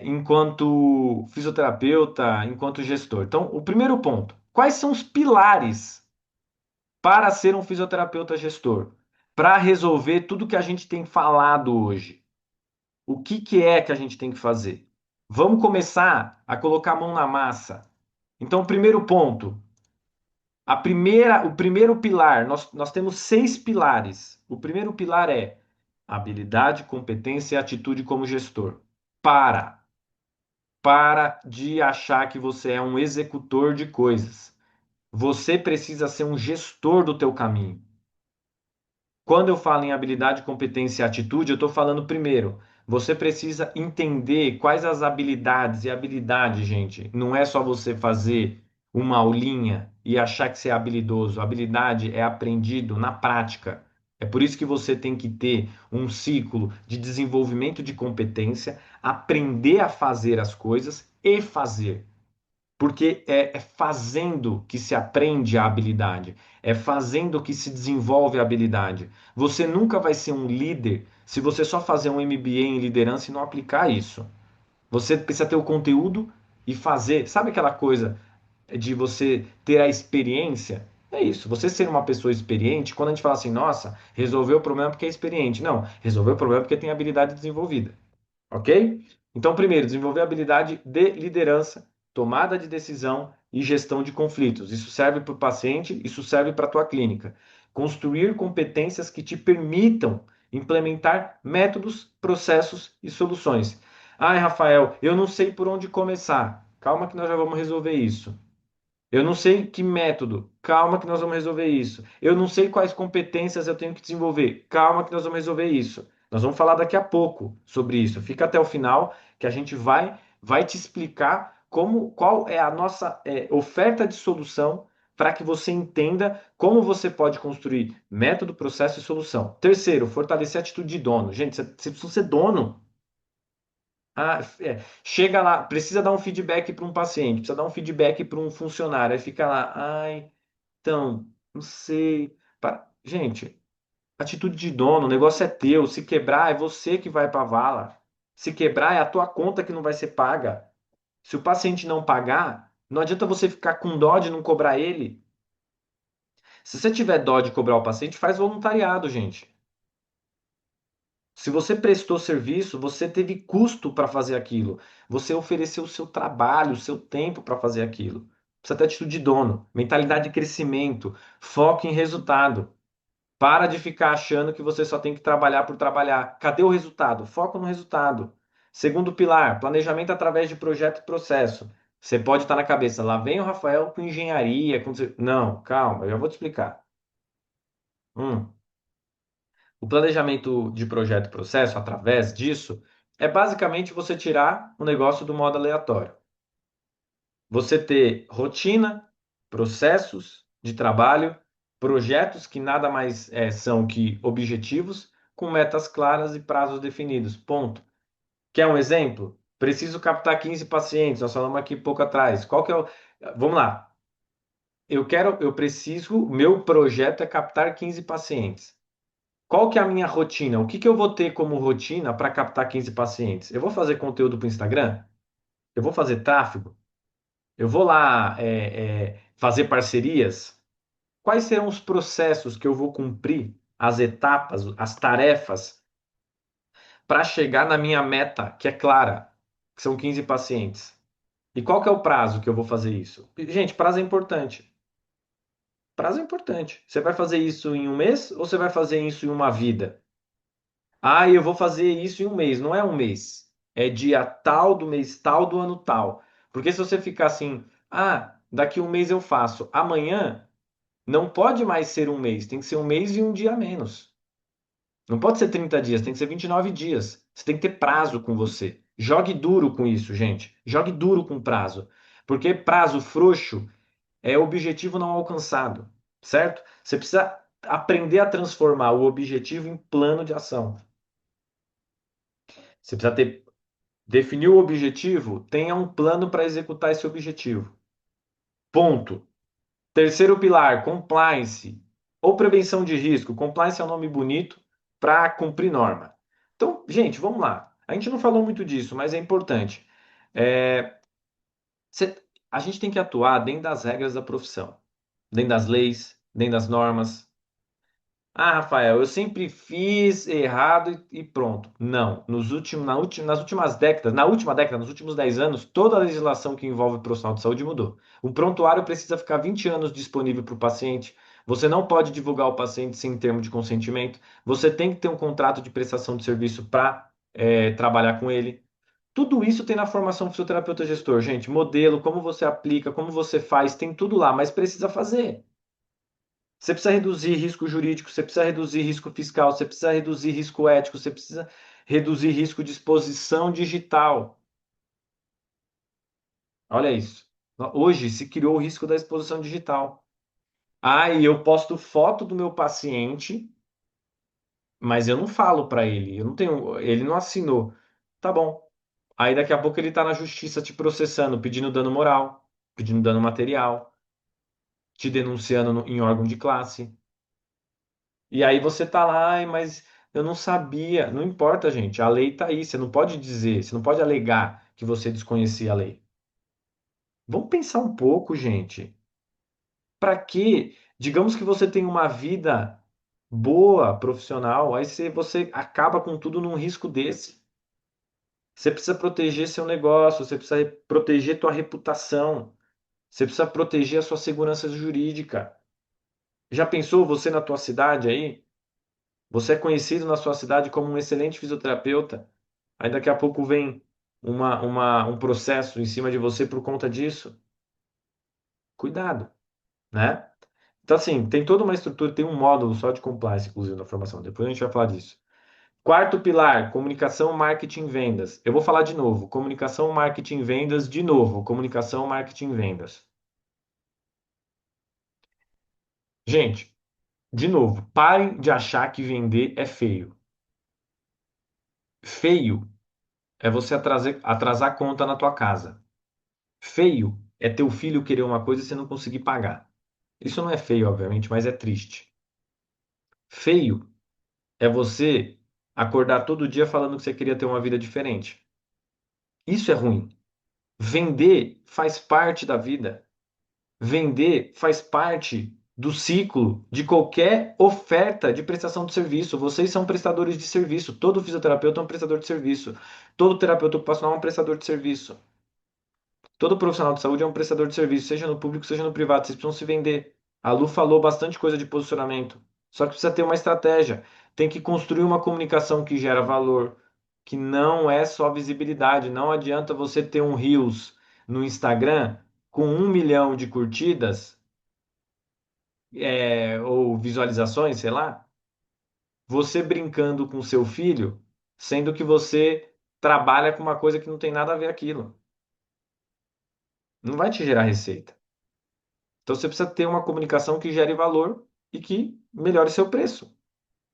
enquanto fisioterapeuta, enquanto gestor? Então, o primeiro ponto: quais são os pilares para ser um fisioterapeuta gestor? Para resolver tudo que a gente tem falado hoje. O que que é que a gente tem que fazer? Vamos começar a colocar a mão na massa. Então, o primeiro ponto. O primeiro pilar, nós temos 6 pilares. O primeiro pilar é habilidade, competência e atitude como gestor. Para. Para de achar que você é um executor de coisas. Você precisa ser um gestor do teu caminho. Quando eu falo em habilidade, competência e atitude, eu estou falando primeiro. Você precisa entender quais as habilidades. E habilidade, gente, não é só você fazer uma aulinha e achar que você é habilidoso. Habilidade é aprendido na prática. É por isso que você tem que ter um ciclo de desenvolvimento de competência, aprender a fazer as coisas e fazer. Porque é fazendo que se aprende a habilidade, é fazendo que se desenvolve a habilidade. Você nunca vai ser um líder se você só fazer um MBA em liderança e não aplicar isso. Você precisa ter o conteúdo e fazer. Sabe aquela coisa de você ter a experiência? É isso. Você ser uma pessoa experiente, quando a gente fala assim, nossa, resolveu o problema porque é experiente. Não, resolveu o problema porque tem habilidade desenvolvida. Ok? Então, primeiro, desenvolver a habilidade de liderança, tomada de decisão e gestão de conflitos. Isso serve para o paciente, isso serve para a tua clínica. Construir competências que te permitam implementar métodos, processos e soluções. Ai, Rafael, eu não sei por onde começar. Calma que nós já vamos resolver isso. Eu não sei que método. Calma que nós vamos resolver isso. Eu não sei quais competências eu tenho que desenvolver. Calma que nós vamos resolver isso. Nós vamos falar daqui a pouco sobre isso. Fica até o final que a gente vai te explicar qual é a nossa oferta de solução para que você entenda como você pode construir método, processo e solução. Terceiro, fortalecer a atitude de dono. Gente, você precisa ser dono. Chega lá, precisa dar um feedback para um paciente, precisa dar um feedback para um funcionário, aí fica lá, ai, então, não sei. Gente, atitude de dono, o negócio é teu, se quebrar é você que vai para a vala. Se quebrar é a tua conta que não vai ser paga. Se o paciente não pagar, não adianta você ficar com dó de não cobrar ele. Se você tiver dó de cobrar o paciente, faz voluntariado, gente. Se você prestou serviço, você teve custo para fazer aquilo. Você ofereceu o seu trabalho, o seu tempo para fazer aquilo. Precisa ter atitude de dono, mentalidade de crescimento, foco em resultado. Para de ficar achando que você só tem que trabalhar por trabalhar. Cadê o resultado? Foco no resultado. Segundo pilar, planejamento através de projeto e processo. Você pode estar na cabeça, lá vem o Rafael com engenharia. Não, calma, eu já vou te explicar. Hum. O planejamento de projeto e processo, através disso, é basicamente você tirar o negócio do modo aleatório. Você ter rotina, processos de trabalho, projetos que nada mais são que objetivos, com metas claras e prazos definidos. Ponto. Quer um exemplo? Preciso captar 15 pacientes, nós falamos aqui pouco atrás. Qual que é o. Vamos lá. Eu preciso, o meu projeto é captar 15 pacientes. Qual que é a minha rotina? O que que eu vou ter como rotina para captar 15 pacientes? Eu vou fazer conteúdo para o Instagram? Eu vou fazer tráfego? Eu vou lá fazer parcerias? Quais serão os processos que eu vou cumprir, as etapas, as tarefas, para chegar na minha meta, que é clara, que são 15 pacientes? E qual que é o prazo que eu vou fazer isso? Gente, prazo é importante. Prazo é importante. Você vai fazer isso em um mês ou você vai fazer isso em uma vida? Ah, eu vou fazer isso em um mês. Não é um mês. É dia tal do mês tal do ano tal. Porque se você ficar assim, daqui um mês eu faço. Amanhã não pode mais ser um mês. Tem que ser um mês e um dia a menos. Não pode ser 30 dias, tem que ser 29 dias. Você tem que ter prazo com você. Jogue duro com isso, gente. Jogue duro com prazo. Porque prazo frouxo é objetivo não alcançado, certo? Você precisa aprender a transformar o objetivo em plano de ação. Você precisa definir o objetivo, tenha um plano para executar esse objetivo. Ponto. Terceiro pilar, compliance ou prevenção de risco. Compliance é um nome bonito para cumprir norma. Então, gente, vamos lá. A gente não falou muito disso, mas é importante. É, a gente tem que atuar dentro das regras da profissão, dentro das leis, dentro das normas. Rafael, eu sempre fiz errado e pronto. Não, nas últimas décadas, na última década, nos últimos 10 anos, toda a legislação que envolve o profissional de saúde mudou. O prontuário precisa ficar 20 anos disponível para o paciente. Você não pode divulgar o paciente sem termo de consentimento. Você tem que ter um contrato de prestação de serviço para trabalhar com ele. Tudo isso tem na formação fisioterapeuta gestor, gente. Modelo, como você aplica, como você faz, tem tudo lá, mas precisa fazer. Você precisa reduzir risco jurídico, você precisa reduzir risco fiscal, você precisa reduzir risco ético, você precisa. reduzir risco de exposição digital. Olha isso. Hoje se criou o risco da exposição digital. Ah, e eu posto foto do meu paciente, mas eu não falo para ele. Eu não tenho, ele não assinou. Tá bom. Aí daqui a pouco ele tá na justiça te processando, pedindo dano moral, pedindo dano material, te denunciando em órgão de classe. E aí você tá lá, "Ai, mas eu não sabia." Não importa, gente. A lei tá aí. Você não pode dizer, você não pode alegar que você desconhecia a lei. Vamos pensar um pouco, gente. Para que, digamos que você tem uma vida boa, profissional, aí você acaba com tudo num risco desse. Você precisa proteger seu negócio, você precisa proteger tua reputação, você precisa proteger a sua segurança jurídica. Já pensou você na tua cidade aí? Você é conhecido na sua cidade como um excelente fisioterapeuta. Aí daqui a pouco vem um processo em cima de você por conta disso. Cuidado, né? Então, assim, tem toda uma estrutura, tem um módulo só de compliance, inclusive, na formação. Depois a gente vai falar disso. Quarto pilar, comunicação, marketing, vendas. Eu vou falar de novo. Comunicação, marketing, vendas, de novo. Comunicação, marketing, vendas. Gente, de novo, parem de achar que vender é feio. Feio é você atrasar conta na tua casa. Feio é teu filho querer uma coisa e você não conseguir pagar. Isso não é feio, obviamente, mas é triste. Feio é você acordar todo dia falando que você queria ter uma vida diferente. Isso é ruim. Vender faz parte da vida. Vender faz parte do ciclo de qualquer oferta de prestação de serviço. Vocês são prestadores de serviço. Todo fisioterapeuta é um prestador de serviço. Todo terapeuta ocupacional é um prestador de serviço. Todo profissional de saúde é um prestador de serviço, seja no público, seja no privado. Vocês precisam se vender. A Lu falou bastante coisa de posicionamento. Só que precisa ter uma estratégia. Tem que construir uma comunicação que gera valor, que não é só visibilidade. Não adianta você ter um Reels no Instagram com 1 milhão de curtidas, ou visualizações, sei lá, você brincando com seu filho, sendo que você trabalha com uma coisa que não tem nada a ver aquilo. Não vai te gerar receita. Então você precisa ter uma comunicação que gere valor e que melhore seu preço.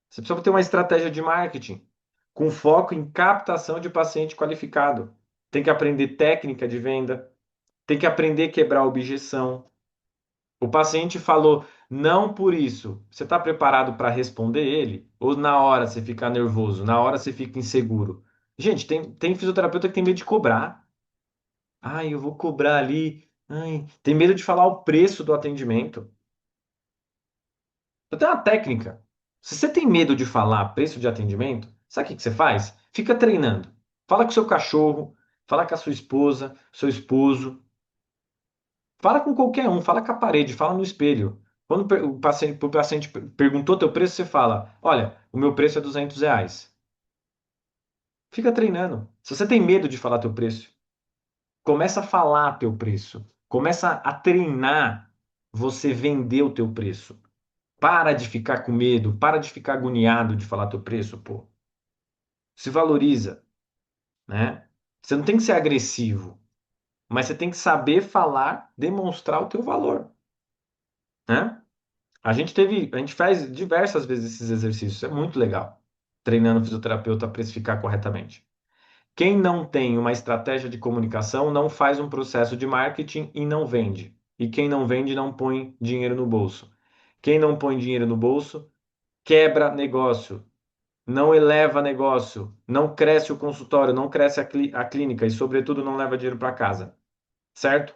Você precisa ter uma estratégia de marketing com foco em captação de paciente qualificado. Tem que aprender técnica de venda, tem que aprender a quebrar objeção. O paciente falou não por isso. Você está preparado para responder ele? Ou na hora você fica nervoso, na hora você fica inseguro? Gente, tem fisioterapeuta que tem medo de cobrar. Ai, eu vou cobrar ali. Ai, tem medo de falar o preço do atendimento. Eu tenho uma técnica. Se você tem medo de falar preço de atendimento, sabe o que que você faz? Fica treinando. Fala com seu cachorro, fala com a sua esposa, seu esposo, fala com qualquer um, fala com a parede, fala no espelho. Quando o paciente perguntou teu preço, você fala: Olha, o meu preço é R$ 200. Fica treinando. Se você tem medo de falar teu preço, começa a falar teu preço. Começa a treinar você vender o teu preço. Para de ficar com medo, para de ficar agoniado de falar teu preço, pô. Se valoriza, né? Você não tem que ser agressivo, mas você tem que saber falar, demonstrar o teu valor, né? A gente faz diversas vezes esses exercícios, é muito legal, treinando o fisioterapeuta a precificar corretamente. Quem não tem uma estratégia de comunicação não faz um processo de marketing e não vende. E quem não vende não põe dinheiro no bolso. Quem não põe dinheiro no bolso quebra negócio, não eleva negócio, não cresce o consultório, não cresce a clínica e, sobretudo, não leva dinheiro para casa, certo?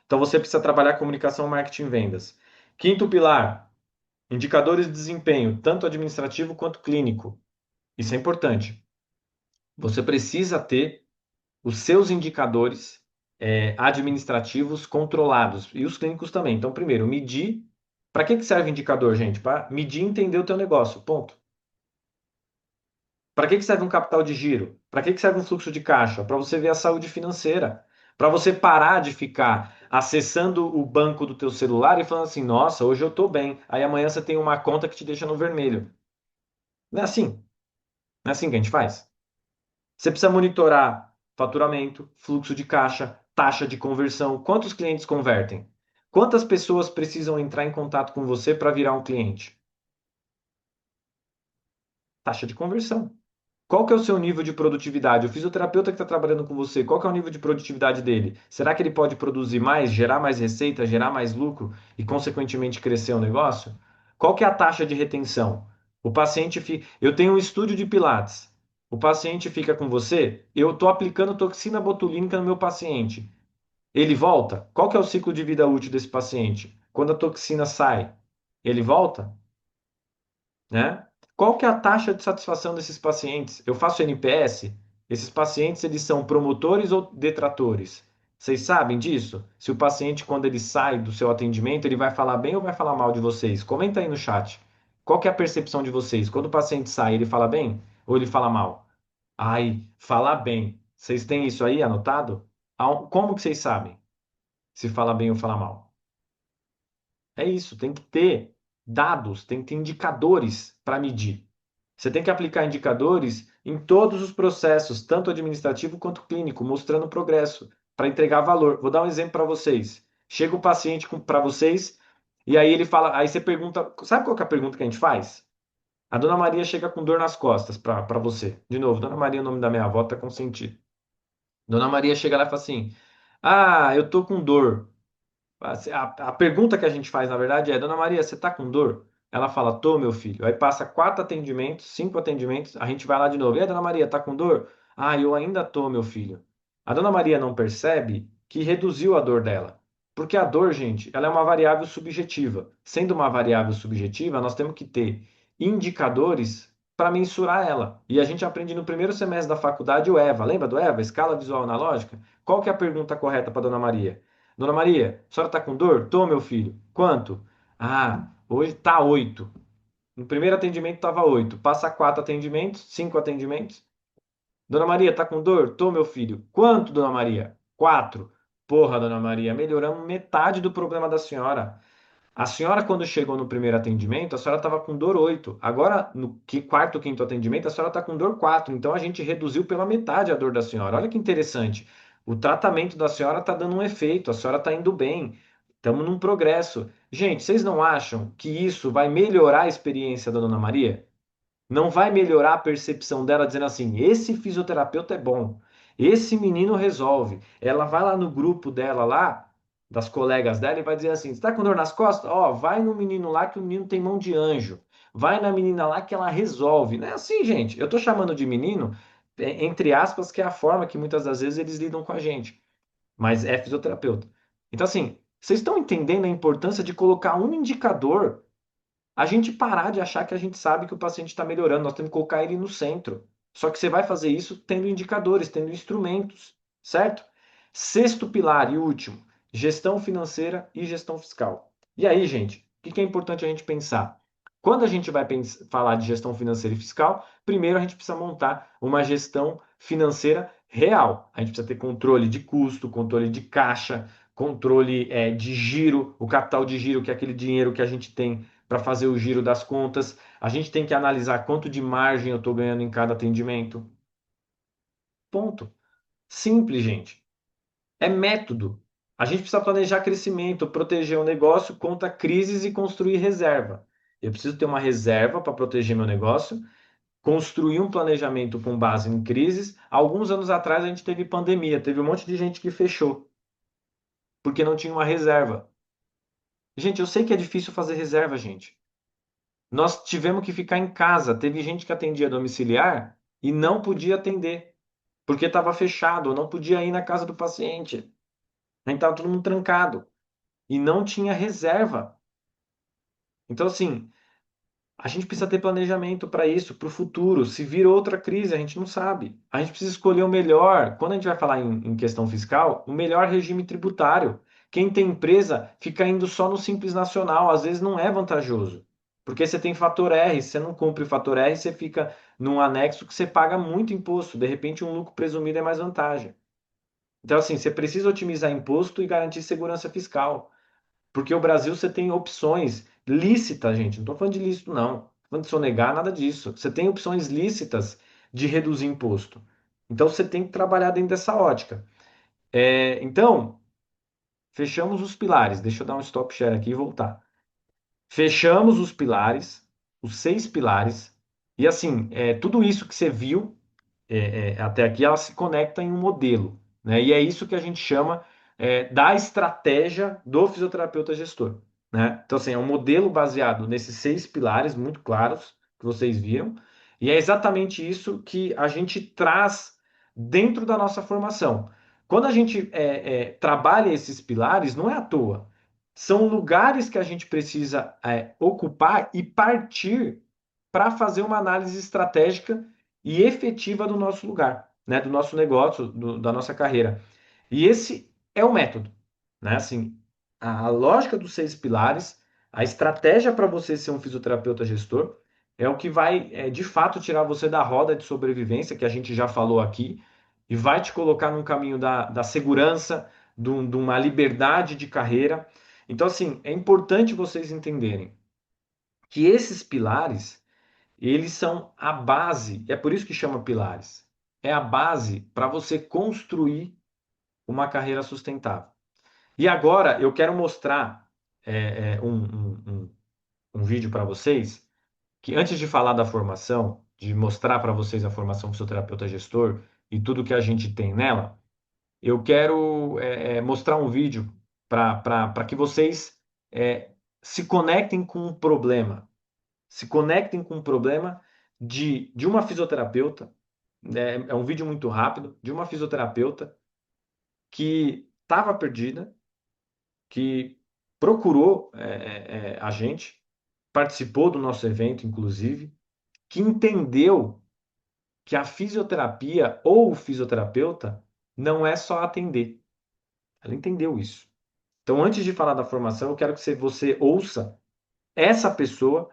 Então você precisa trabalhar comunicação, marketing e vendas. Quinto pilar, indicadores de desempenho, tanto administrativo quanto clínico. Isso é importante. Você precisa ter os seus indicadores administrativos controlados e os clínicos também. Então, primeiro, medir. Para que serve indicador, gente? Para medir e entender o teu negócio. Ponto. Para que serve um capital de giro? Para que serve um fluxo de caixa? Para você ver a saúde financeira. Para você parar de ficar acessando o banco do teu celular e falando assim, nossa, hoje eu estou bem. Aí amanhã você tem uma conta que te deixa no vermelho. Não é assim. Não é assim que a gente faz. Você precisa monitorar faturamento, fluxo de caixa, taxa de conversão, quantos clientes convertem, quantas pessoas precisam entrar em contato com você para virar um cliente, taxa de conversão. Qual que é o seu nível de produtividade? O fisioterapeuta que está trabalhando com você, qual que é o nível de produtividade dele? Será que ele pode produzir mais, gerar mais receita, gerar mais lucro e, consequentemente, crescer o negócio? Qual que é a taxa de retenção? O paciente fica. Eu tenho um estúdio de Pilates. O paciente fica com você, eu estou aplicando toxina botulínica no meu paciente. Ele volta? Qual que é o ciclo de vida útil desse paciente? Quando a toxina sai, ele volta? Né? Qual que é a taxa de satisfação desses pacientes? Eu faço NPS? Esses pacientes, eles são promotores ou detratores? Vocês sabem disso? Se o paciente, quando ele sai do seu atendimento, ele vai falar bem ou vai falar mal de vocês? Comenta aí no chat. Qual que é a percepção de vocês? Quando o paciente sai, ele fala bem ou ele fala mal? Ai, fala bem. Vocês têm isso aí anotado? Como que vocês sabem se fala bem ou fala mal? É isso, tem que ter dados, tem que ter indicadores para medir. Você tem que aplicar indicadores em todos os processos, tanto administrativo quanto clínico, mostrando progresso, para entregar valor. Vou dar um exemplo para vocês. Chega o paciente para vocês e aí ele fala, aí você pergunta, sabe qual que é a pergunta que a gente faz? A dona Maria chega com dor nas costas para você. De novo, dona Maria, é o nome da minha avó, tá com sentido. Dona Maria chega lá e fala assim: Ah, eu tô com dor. A pergunta que a gente faz, na verdade, é: Dona Maria, você está com dor? Ela fala: Tô, meu filho. Aí passa 4 atendimentos, 5 atendimentos, a gente vai lá de novo. E aí, Dona Maria, tá com dor? Ah, eu ainda tô, meu filho. A Dona Maria não percebe que reduziu a dor dela. Porque a dor, gente, ela é uma variável subjetiva. Sendo uma variável subjetiva, nós temos que ter indicadores para mensurar ela. E a gente aprende no primeiro semestre da faculdade o EVA. Lembra do EVA? Escala Visual Analógica? Qual que é a pergunta correta para Dona Maria? Dona Maria, a senhora está com dor? Tô, meu filho. Quanto? Ah, hoje tá 8. No primeiro atendimento estava 8. Passa 4 atendimentos, 5 atendimentos. Dona Maria, tá com dor? Tô, meu filho. Quanto, Dona Maria? 4. Porra, Dona Maria, melhoramos metade do problema da senhora. A senhora, quando chegou no primeiro atendimento, a senhora estava com dor 8. Agora, no quarto, quinto atendimento, a senhora está com dor 4. Então, a gente reduziu pela metade a dor da senhora. Olha que interessante. O tratamento da senhora está dando um efeito, a senhora está indo bem. Estamos num progresso. Gente, vocês não acham que isso vai melhorar a experiência da Dona Maria? Não vai melhorar a percepção dela dizendo assim: esse fisioterapeuta é bom, esse menino resolve. Ela vai lá no grupo dela lá, das colegas dela, e vai dizer assim: está com dor nas costas? Ó, vai no menino lá que o menino tem mão de anjo. Vai na menina lá que ela resolve. Não é assim, gente. Eu tô chamando de menino, entre aspas, que é a forma que muitas das vezes eles lidam com a gente. Mas é fisioterapeuta. Então, assim, vocês estão entendendo a importância de colocar um indicador, a gente parar de achar que a gente sabe que o paciente está melhorando, nós temos que colocar ele no centro. Só que você vai fazer isso tendo indicadores, tendo instrumentos, certo? Sexto pilar e último, gestão financeira e gestão fiscal. E aí, gente, o que é importante a gente pensar? Quando a gente vai falar de gestão financeira e fiscal, primeiro a gente precisa montar uma gestão financeira real. A gente precisa ter controle de custo, controle de caixa, controle de giro, o capital de giro, que é aquele dinheiro que a gente tem para fazer o giro das contas. A gente tem que analisar quanto de margem eu estou ganhando em cada atendimento. Ponto. Simples, gente. É método. A gente precisa planejar crescimento, proteger o negócio contra crises e construir reserva. Eu preciso ter uma reserva para proteger meu negócio, construir um planejamento com base em crises. Alguns anos atrás a gente teve pandemia, teve um monte de gente que fechou porque não tinha uma reserva. Gente, eu sei que é difícil fazer reserva, gente. Nós tivemos que ficar em casa. Teve gente que atendia domiciliar e não podia atender, porque estava fechado, ou não podia ir na casa do paciente. A gente estava todo mundo trancado e não tinha reserva. Então, assim, a gente precisa ter planejamento para isso, para o futuro. Se vir outra crise, a gente não sabe. A gente precisa escolher o melhor. Quando a gente vai falar em questão fiscal, o melhor regime tributário. Quem tem empresa fica indo só no Simples Nacional, às vezes não é vantajoso. Porque você tem fator R, se você não cumpre o fator R, você fica num anexo que você paga muito imposto. De repente, um lucro presumido é mais vantagem. Então, assim, você precisa otimizar imposto e garantir segurança fiscal. Porque o Brasil você tem opções lícitas, gente. Não estou falando de lícito, não. Não estou falando de sonegar, nada disso. Você tem opções lícitas de reduzir imposto. Então você tem que trabalhar dentro dessa ótica. Então, fechamos os pilares. Deixa eu dar um stop share aqui e voltar. Fechamos os pilares, os 6 pilares, e assim, tudo isso que você viu até aqui, ela se conecta em um modelo, né? E é isso que a gente chama da estratégia do fisioterapeuta gestor, né? Então, assim, é um modelo baseado nesses 6 pilares muito claros que vocês viram, e é exatamente isso que a gente traz dentro da nossa formação. Quando a gente trabalha esses pilares, não é à toa. São lugares que a gente precisa ocupar e partir para fazer uma análise estratégica e efetiva do nosso lugar, né, do nosso negócio, da nossa carreira. E esse é o método, né? Assim, a lógica dos 6 pilares, a estratégia para você ser um fisioterapeuta gestor é o que vai, de fato, tirar você da roda de sobrevivência que a gente já falou aqui e vai te colocar num caminho da segurança, de uma liberdade de carreira. Então, assim, é importante vocês entenderem que esses pilares eles são a base, é por isso que chama pilares. É a base para você construir uma carreira sustentável. E agora eu quero mostrar um vídeo para vocês, que antes de falar da formação, de mostrar para vocês a formação fisioterapeuta gestor e tudo que a gente tem nela, eu quero mostrar um vídeo para que vocês se conectem com o problema. Se conectem com o problema de uma fisioterapeuta. É um vídeo muito rápido de uma fisioterapeuta que estava perdida, que procurou a gente, participou do nosso evento, inclusive, que entendeu que a fisioterapia ou o fisioterapeuta não é só atender. Ela entendeu isso. Então, antes de falar da formação, eu quero que você ouça essa pessoa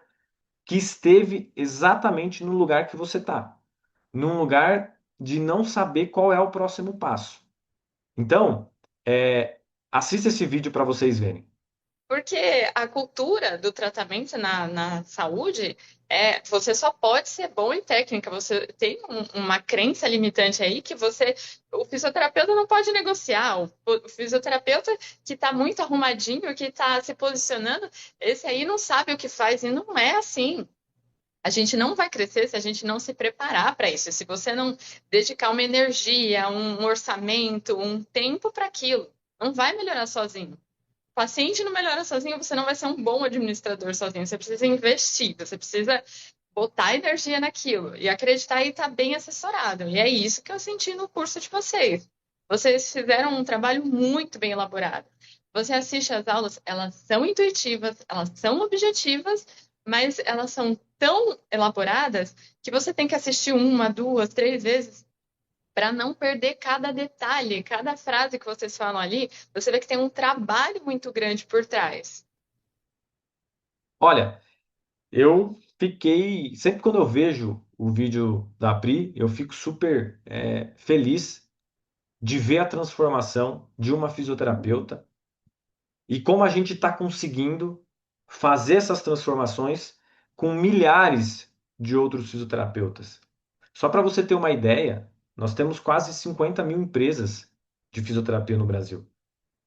que esteve exatamente no lugar que você está, num lugar de não saber qual é o próximo passo. Então, assista esse vídeo para vocês verem. Porque a cultura do tratamento na saúde você só pode ser bom em técnica. Você tem uma crença limitante aí que o fisioterapeuta não pode negociar. O fisioterapeuta que está muito arrumadinho, que está se posicionando, esse aí não sabe o que faz e não é assim. A gente não vai crescer se a gente não se preparar para isso. Se você não dedicar uma energia, um orçamento, um tempo para aquilo, não vai melhorar sozinho. O paciente não melhora sozinho, você não vai ser um bom administrador sozinho. Você precisa investir, você precisa botar energia naquilo e acreditar e estar bem assessorado. E é isso que eu senti no curso de vocês. Vocês fizeram um trabalho muito bem elaborado. Você assiste às aulas, elas são intuitivas, elas são objetivas, mas elas são tão elaboradas que você tem que assistir uma, duas, três vezes para não perder cada detalhe, cada frase que vocês falam ali, você vê que tem um trabalho muito grande por trás. Olha, eu fiquei. Sempre quando eu vejo o vídeo da Pri, eu fico super feliz de ver a transformação de uma fisioterapeuta e como a gente está conseguindo fazer essas transformações com milhares de outros fisioterapeutas. Só para você ter uma ideia, nós temos quase 50 mil empresas de fisioterapia no Brasil.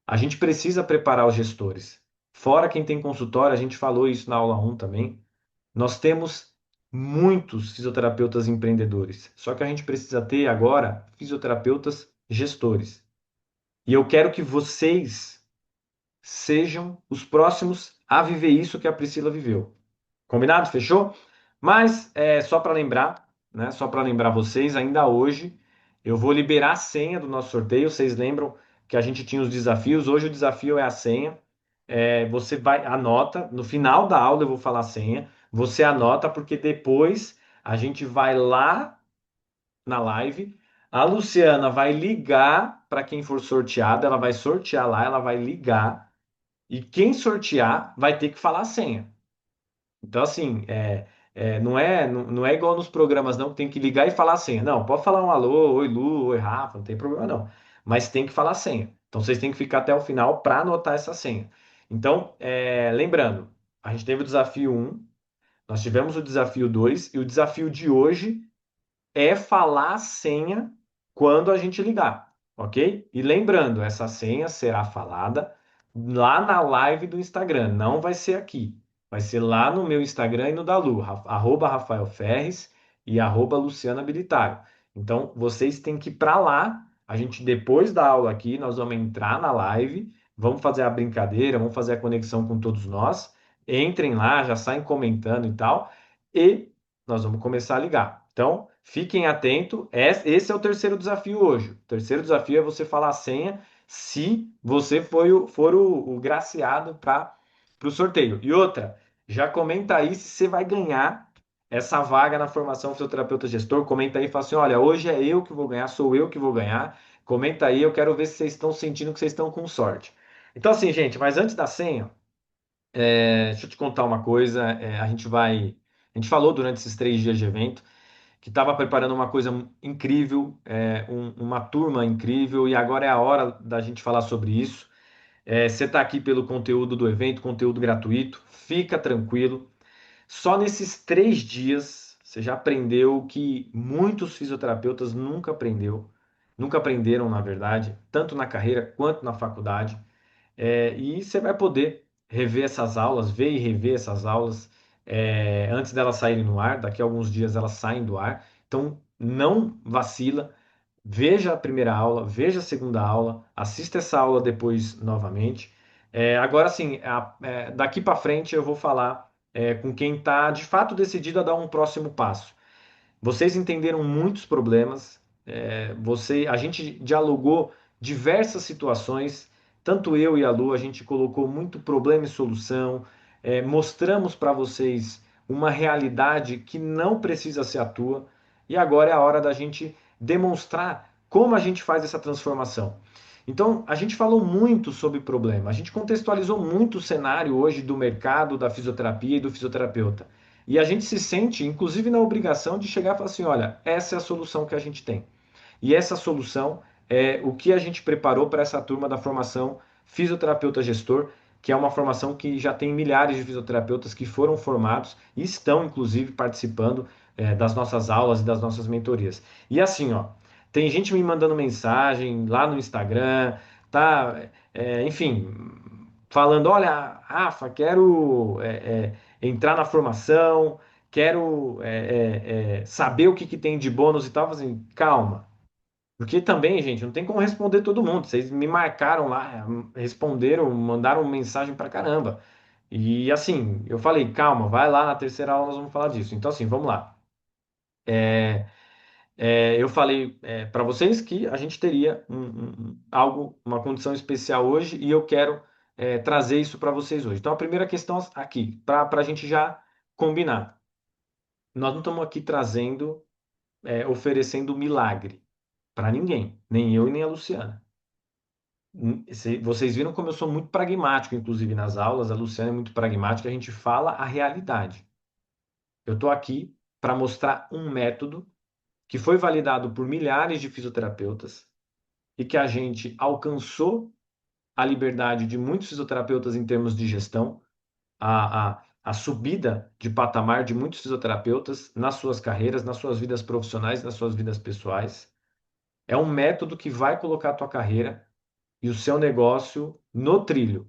A gente precisa preparar os gestores. Fora quem tem consultório, a gente falou isso na aula 1 também. Nós temos muitos fisioterapeutas empreendedores. Só que a gente precisa ter agora fisioterapeutas gestores. E eu quero que vocês sejam os próximos a viver isso que a Priscila viveu. Combinado? Fechou? Mas só para lembrar, né? Só para lembrar vocês, ainda hoje eu vou liberar a senha do nosso sorteio. Vocês lembram que a gente tinha os desafios? Hoje o desafio é a senha. Você vai, anota, no final da aula eu vou falar a senha. Você anota, porque depois a gente vai lá na live. A Luciana vai ligar para quem for sorteado, ela vai sortear lá, ela vai ligar. E quem sortear vai ter que falar a senha. Então, assim, não é igual nos programas, não, que tem que ligar e falar a senha. Não, pode falar um alô, oi Lu, oi Rafa, não tem problema não. Mas tem que falar a senha. Então, vocês têm que ficar até o final para anotar essa senha. Então, lembrando, a gente teve o desafio 1, nós tivemos o desafio 2, e o desafio de hoje é falar a senha quando a gente ligar, ok? E lembrando, essa senha será falada lá na live do Instagram, não vai ser aqui. Vai ser lá no meu Instagram e no da Lu, arroba Rafael Ferres e arroba Luciana Bilitário. Então, vocês têm que ir para lá. A gente, depois da aula aqui, nós vamos entrar na live, vamos fazer a brincadeira, vamos fazer a conexão com todos nós. Entrem lá, já saem comentando e tal. E nós vamos começar a ligar. Então, fiquem atentos. Esse é o terceiro desafio hoje. O terceiro desafio é você falar a senha se você for o graciado para o sorteio. E outra, já comenta aí se você vai ganhar essa vaga na formação fisioterapeuta gestor. Comenta aí e fala assim: olha, hoje é eu que vou ganhar, sou eu que vou ganhar. Comenta aí, eu quero ver se vocês estão sentindo que vocês estão com sorte. Então, assim, gente, mas antes da senha, deixa eu te contar uma coisa. A gente falou durante esses 3 dias de evento que estava preparando uma coisa incrível, uma turma incrível, e agora é a hora da gente falar sobre isso. Você está aqui pelo conteúdo do evento, conteúdo gratuito, fica tranquilo. Só nesses 3 dias você já aprendeu o que muitos fisioterapeutas nunca aprenderam, na verdade, tanto na carreira quanto na faculdade. E você vai poder rever essas aulas, ver e rever essas aulas antes delas saírem no ar. Daqui a alguns dias elas saem do ar. Então não vacila, veja a primeira aula, veja a segunda aula, assista essa aula depois novamente. Agora sim, daqui para frente eu vou falar com quem está de fato decidido a dar um próximo passo. Vocês entenderam muitos problemas, a gente dialogou diversas situações, tanto eu e a Lu, a gente colocou muito problema e solução, mostramos para vocês uma realidade que não precisa ser a tua, e agora é a hora da gente demonstrar como a gente faz essa transformação. Então, a gente falou muito sobre problema, a gente contextualizou muito o cenário hoje do mercado da fisioterapia e do fisioterapeuta. E a gente se sente, inclusive, na obrigação de chegar e falar assim: olha, essa é a solução que a gente tem. E essa solução é o que a gente preparou para essa turma da formação Fisioterapeuta Gestor, que é uma formação que já tem milhares de fisioterapeutas que foram formados e estão, inclusive, participando das nossas aulas e das nossas mentorias. E assim, ó, tem gente me mandando mensagem lá no Instagram, tá? Enfim, falando: olha, Rafa, quero entrar na formação, quero saber o que, que tem de bônus e tal. Assim, calma. Porque também, gente, não tem como responder todo mundo. Vocês me marcaram lá, responderam, mandaram mensagem pra caramba. E assim, eu falei: calma, vai lá na terceira aula, nós vamos falar disso. Então, assim, vamos lá. Eu falei para vocês que a gente teria algo, uma condição especial hoje, e eu quero trazer isso para vocês hoje. Então, a primeira questão aqui, para a gente já combinar: nós não estamos aqui trazendo, oferecendo milagre para ninguém, nem eu e nem a Luciana. Vocês viram como eu sou muito pragmático, inclusive nas aulas, a Luciana é muito pragmática, a gente fala a realidade. Eu estou aqui para mostrar um método que foi validado por milhares de fisioterapeutas e que a gente alcançou a liberdade de muitos fisioterapeutas em termos de gestão, a subida de patamar de muitos fisioterapeutas nas suas carreiras, nas suas vidas profissionais, nas suas vidas pessoais. É um método que vai colocar a tua carreira e o seu negócio no trilho.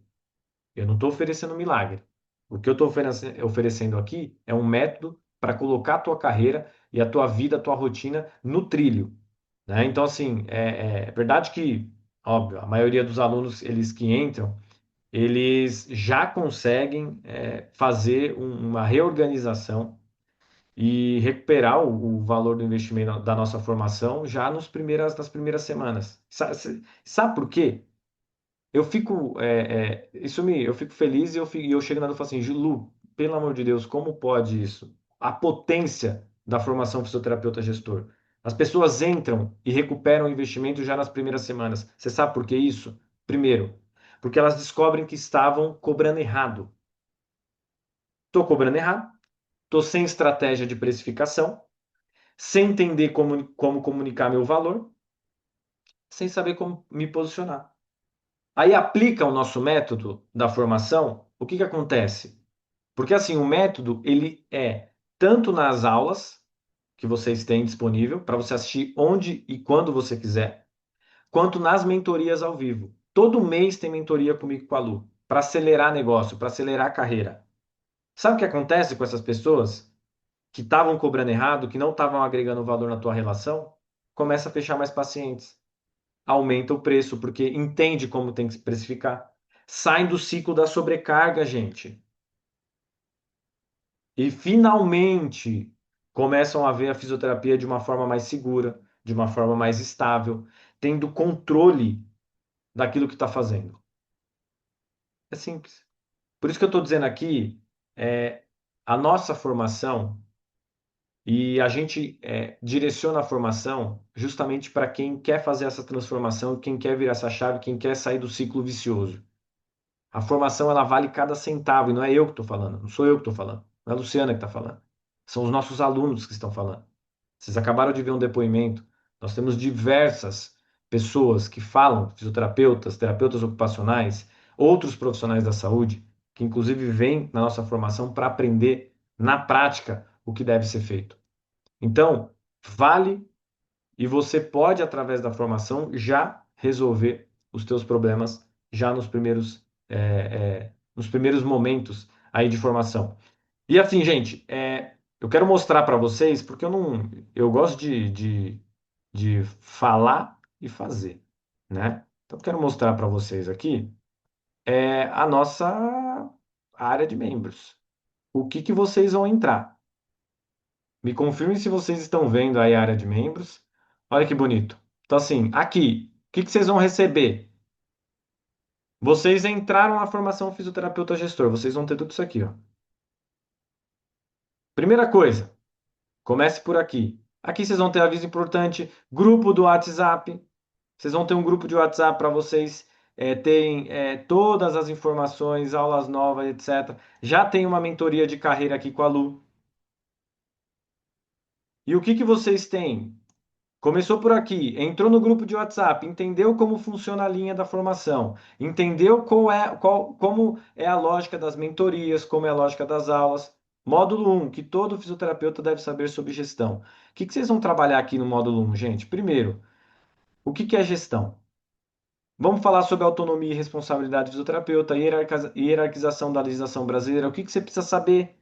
Eu não estou oferecendo milagre. O que eu estou oferecendo aqui é um método para colocar a tua carreira e a tua vida, a tua rotina no trilho, né? Então, assim, é verdade que, óbvio, a maioria dos alunos, eles que entram, eles já conseguem fazer uma reorganização e recuperar o valor do investimento da nossa formação já nas primeiras semanas. Sabe por quê? Eu fico feliz e eu chego na Lu e falo assim: Lu, pelo amor de Deus, como pode isso? A potência da formação fisioterapeuta gestor. As pessoas entram e recuperam o investimento já nas primeiras semanas. Você sabe por que isso? Primeiro, porque elas descobrem que estavam cobrando errado. Estou cobrando errado, estou sem estratégia de precificação, sem entender como comunicar meu valor, sem saber como me posicionar. Aí aplica o nosso método da formação, o que que acontece? Porque assim, o método ele é tanto nas aulas que vocês têm disponível para você assistir onde e quando você quiser, quanto nas mentorias ao vivo. Todo mês tem mentoria comigo e com a Lu, para acelerar negócio, para acelerar a carreira. Sabe o que acontece com essas pessoas que estavam cobrando errado, que não estavam agregando valor na tua relação? Começa a fechar mais pacientes. Aumenta o preço, porque entende como tem que se precificar. Sai do ciclo da sobrecarga, gente. E finalmente começam a ver a fisioterapia de uma forma mais segura, de uma forma mais estável, tendo controle daquilo que está fazendo. É simples. Por isso que eu estou dizendo aqui, a nossa formação e a gente direciona a formação justamente para quem quer fazer essa transformação, quem quer virar essa chave, quem quer sair do ciclo vicioso. A formação ela vale cada centavo, e não é eu que estou falando, não sou eu que estou falando, não é a Luciana que está falando. São os nossos alunos que estão falando. Vocês acabaram de ver um depoimento. Nós temos diversas pessoas que falam, fisioterapeutas, terapeutas ocupacionais, outros profissionais da saúde, que inclusive vêm na nossa formação para aprender na prática o que deve ser feito. Então, vale e você pode, através da formação, já resolver os teus problemas já nos primeiros momentos aí de formação. E assim, gente, eu quero mostrar para vocês, porque eu gosto de falar e fazer, né? Então, eu quero mostrar para vocês aqui a nossa área de membros. O que que vocês vão entrar? Me confirme se vocês estão vendo aí a área de membros. Olha que bonito. Então, assim, aqui, o que que vocês vão receber? Vocês entraram na formação fisioterapeuta gestor. Vocês vão ter tudo isso aqui, ó. Primeira coisa, comece por aqui. Aqui vocês vão ter aviso importante, grupo do WhatsApp. Vocês vão ter um grupo de WhatsApp para vocês terem todas as informações, aulas novas, etc. Já tem uma mentoria de carreira aqui com a Lu. E o que que vocês têm? Começou por aqui, entrou no grupo de WhatsApp, entendeu como funciona a linha da formação, entendeu como é a lógica das mentorias, como é a lógica das aulas. Módulo um, que todo fisioterapeuta deve saber sobre gestão. O que que vocês vão trabalhar aqui no módulo um, gente? Primeiro, o que que é gestão? Vamos falar sobre autonomia e responsabilidade do fisioterapeuta, hierarquização da legislação brasileira. O que que você precisa saber?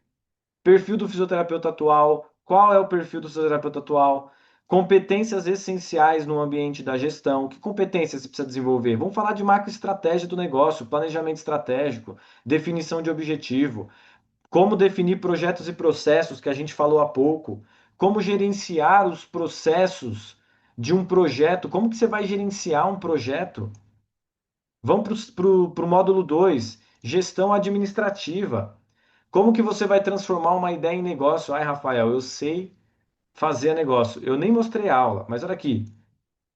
Perfil do fisioterapeuta atual, qual é o perfil do fisioterapeuta atual, competências essenciais no ambiente da gestão, que competências você precisa desenvolver? Vamos falar de macroestratégia do negócio, planejamento estratégico, definição de objetivo, como definir projetos e processos, que a gente falou há pouco, como gerenciar os processos de um projeto, como que você vai gerenciar um projeto? Vamos para o módulo 2, gestão administrativa. Como que você vai transformar uma ideia em negócio? Ai, Rafael, eu sei fazer negócio. Eu nem mostrei a aula, mas olha aqui.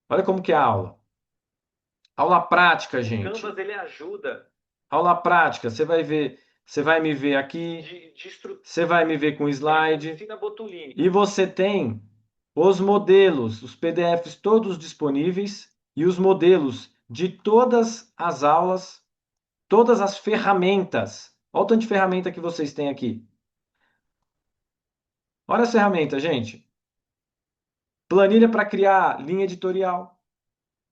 Olha como que é a aula. Aula prática, gente. O Canvas ele ajuda. Aula prática, você vai ver, você vai me ver aqui, você vai me ver com slide. E você tem os modelos, os PDFs todos disponíveis e os modelos de todas as aulas, todas as ferramentas. Olha o tanto de ferramenta que vocês têm aqui. Olha as ferramentas, gente. Planilha para criar linha editorial,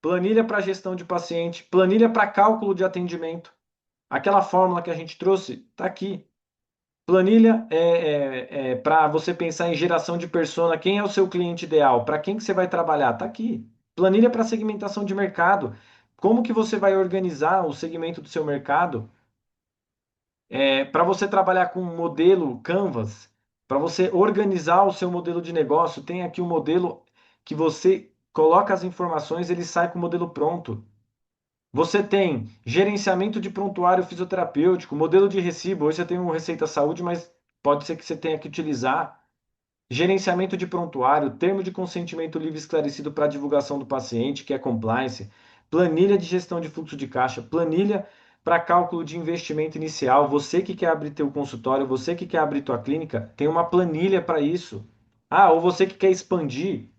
planilha para gestão de paciente, planilha para cálculo de atendimento. Aquela fórmula que a gente trouxe está aqui. Planilha para você pensar em geração de persona, quem é o seu cliente ideal, para quem que você vai trabalhar, está aqui. Planilha para segmentação de mercado, como que você vai organizar o segmento do seu mercado para você trabalhar com um modelo Canvas, para você organizar o seu modelo de negócio, tem aqui um modelo que você coloca as informações, ele sai com o modelo pronto. Você tem gerenciamento de prontuário fisioterapêutico, modelo de recibo. Hoje você tem um Receita Saúde, mas pode ser que você tenha que utilizar. Gerenciamento de prontuário, termo de consentimento livre esclarecido para divulgação do paciente, que é compliance, planilha de gestão de fluxo de caixa, planilha para cálculo de investimento inicial. Você que quer abrir teu consultório, você que quer abrir tua clínica, tem uma planilha para isso. Ah, ou você que quer expandir,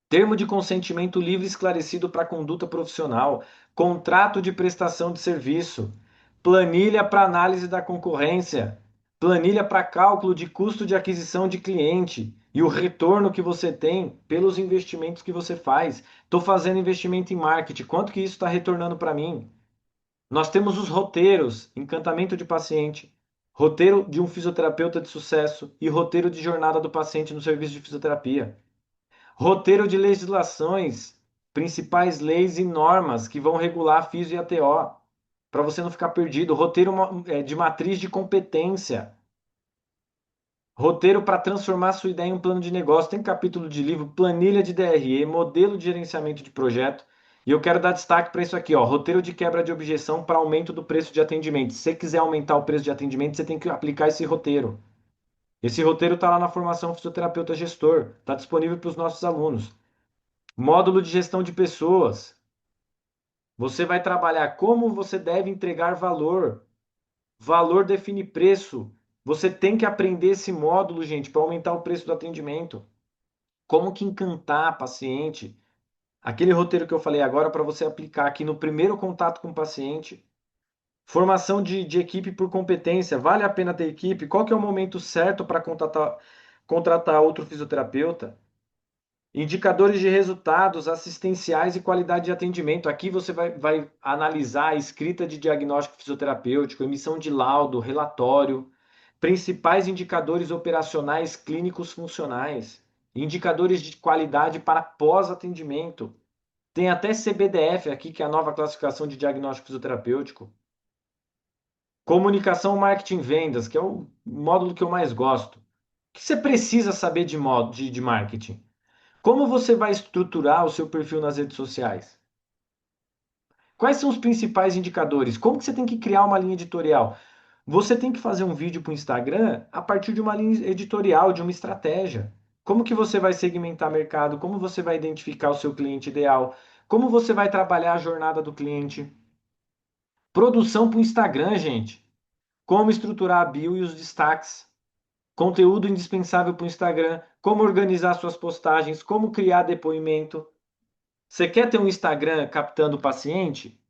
termo de consentimento livre esclarecido para conduta profissional, contrato de prestação de serviço, planilha para análise da concorrência, planilha para cálculo de custo de aquisição de cliente e o retorno que você tem pelos investimentos que você faz. Estou fazendo investimento em marketing, quanto que isso está retornando para mim? Nós temos os roteiros, encantamento de paciente, roteiro de um fisioterapeuta de sucesso e roteiro de jornada do paciente no serviço de fisioterapia. Roteiro de legislações, principais leis e normas que vão regular a FISO e a TO, para você não ficar perdido. Roteiro de matriz de competência. Roteiro para transformar sua ideia em um plano de negócio. Tem capítulo de livro, planilha de DRE, modelo de gerenciamento de projeto. E eu quero dar destaque para isso aqui, ó, roteiro de quebra de objeção para aumento do preço de atendimento. Se você quiser aumentar o preço de atendimento, você tem que aplicar esse roteiro. Esse roteiro está lá na formação fisioterapeuta gestor, está disponível para os nossos alunos. Módulo de gestão de pessoas. Você vai trabalhar como você deve entregar valor. Valor define preço. Você tem que aprender esse módulo, gente, para aumentar o preço do atendimento. Como que encantar paciente? Aquele roteiro que eu falei agora para você aplicar aqui no primeiro contato com o paciente. Formação de equipe por competência. Vale a pena ter equipe? Qual que é o momento certo para contratar outro fisioterapeuta? Indicadores de resultados assistenciais e qualidade de atendimento. Aqui você vai analisar a escrita de diagnóstico fisioterapêutico, emissão de laudo, relatório, principais indicadores operacionais clínicos funcionais, indicadores de qualidade para pós-atendimento. Tem até CBDF aqui, que é a nova classificação de diagnóstico fisioterapêutico. Comunicação, marketing, vendas, que é o módulo que eu mais gosto. O que você precisa saber de marketing? Como você vai estruturar o seu perfil nas redes sociais? Quais são os principais indicadores? Como que você tem que criar uma linha editorial? Você tem que fazer um vídeo para o Instagram a partir de uma linha editorial, de uma estratégia. Como que você vai segmentar mercado? Como você vai identificar o seu cliente ideal? Como você vai trabalhar a jornada do cliente? Produção para o Instagram, gente. Como estruturar a bio e os destaques? Conteúdo indispensável para o Instagram. Como organizar suas postagens? Como criar depoimento? Você quer ter um Instagram captando paciente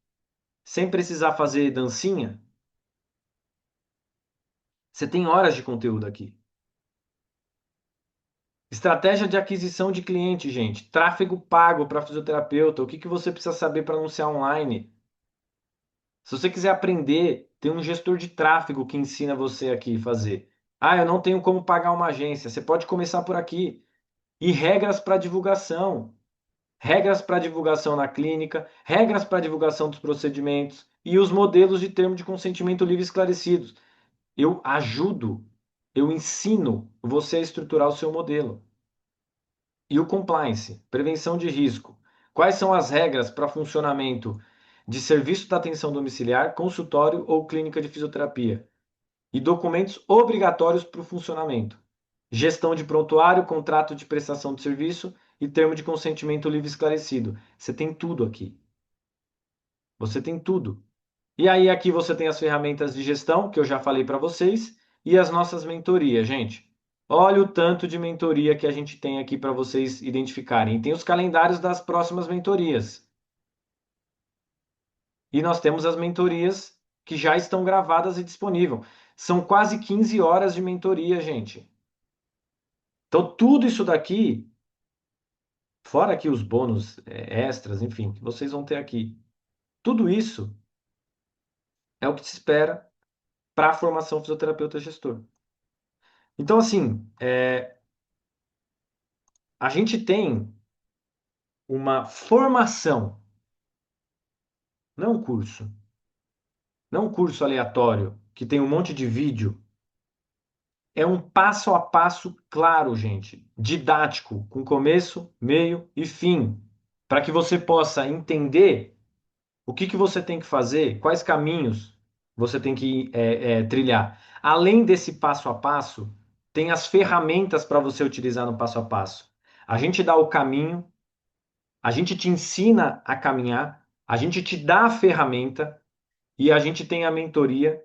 sem precisar fazer dancinha? Você tem horas de conteúdo aqui. Estratégia de aquisição de cliente, gente. Tráfego pago para fisioterapeuta. O que que você precisa saber para anunciar online? Se você quiser aprender, tem um gestor de tráfego que ensina você aqui a fazer. Ah, eu não tenho como pagar uma agência. Você pode começar por aqui. E regras para divulgação. Regras para divulgação na clínica, regras para divulgação dos procedimentos e os modelos de termo de consentimento livre esclarecidos. Eu ajudo, eu ensino você a estruturar o seu modelo. E o compliance, prevenção de risco. Quais são as regras para funcionamento de serviço da atenção domiciliar, consultório ou clínica de fisioterapia? E documentos obrigatórios para o funcionamento. Gestão de prontuário, contrato de prestação de serviço e termo de consentimento livre esclarecido. Você tem tudo aqui. Você tem tudo. E aí aqui você tem as ferramentas de gestão, que eu já falei para vocês, e as nossas mentorias, gente. Olha o tanto de mentoria que a gente tem aqui para vocês identificarem. Tem os calendários das próximas mentorias. E nós temos as mentorias que já estão gravadas e disponíveis. São quase 15 horas de mentoria, gente. Então, tudo isso daqui, fora aqui os bônus extras, enfim, que vocês vão ter aqui. Tudo isso é o que se espera para a formação fisioterapeuta gestor. Então, assim, a gente tem uma formação, não um curso, não um curso aleatório que tem um monte de vídeo. É um passo a passo claro, gente, didático, com começo, meio e fim, para que você possa entender o que que você tem que fazer, quais caminhos você tem que trilhar. Além desse passo a passo, tem as ferramentas para você utilizar no passo a passo. A gente dá o caminho, a gente te ensina a caminhar, a gente te dá a ferramenta e a gente tem a mentoria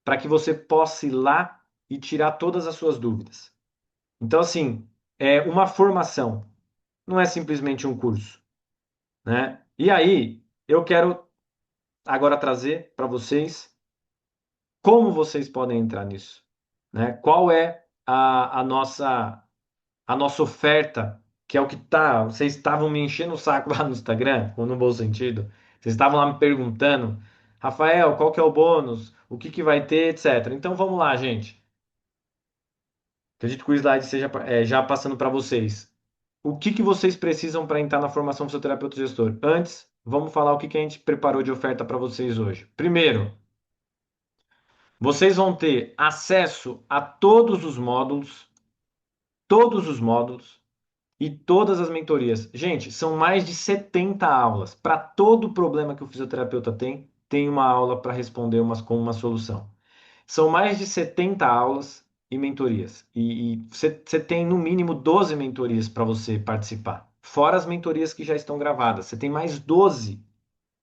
para que você possa ir lá e tirar todas as suas dúvidas. Então, assim, é uma formação, não é simplesmente um curso, né? E aí, eu quero agora trazer para vocês como vocês podem entrar nisso. né? Qual é a nossa oferta, que é o que tá. Vocês estavam me enchendo o saco lá no Instagram, ou no bom sentido. Vocês estavam lá me perguntando, Rafael, qual que é o bônus? O que que vai ter, etc. Então vamos lá, gente. Acredito que o slide seja já passando para vocês. O que que vocês precisam para entrar na formação fisioterapeuta gestor? Antes, vamos falar o que que a gente preparou de oferta para vocês hoje. Primeiro, vocês vão ter acesso a todos os módulos e todas as mentorias. Gente, são mais de 70 aulas. Para todo problema que o fisioterapeuta tem, tem uma aula para responder com uma solução. São mais de 70 aulas e mentorias. E você tem no mínimo 12 mentorias para você participar. Fora as mentorias que já estão gravadas. Você tem mais 12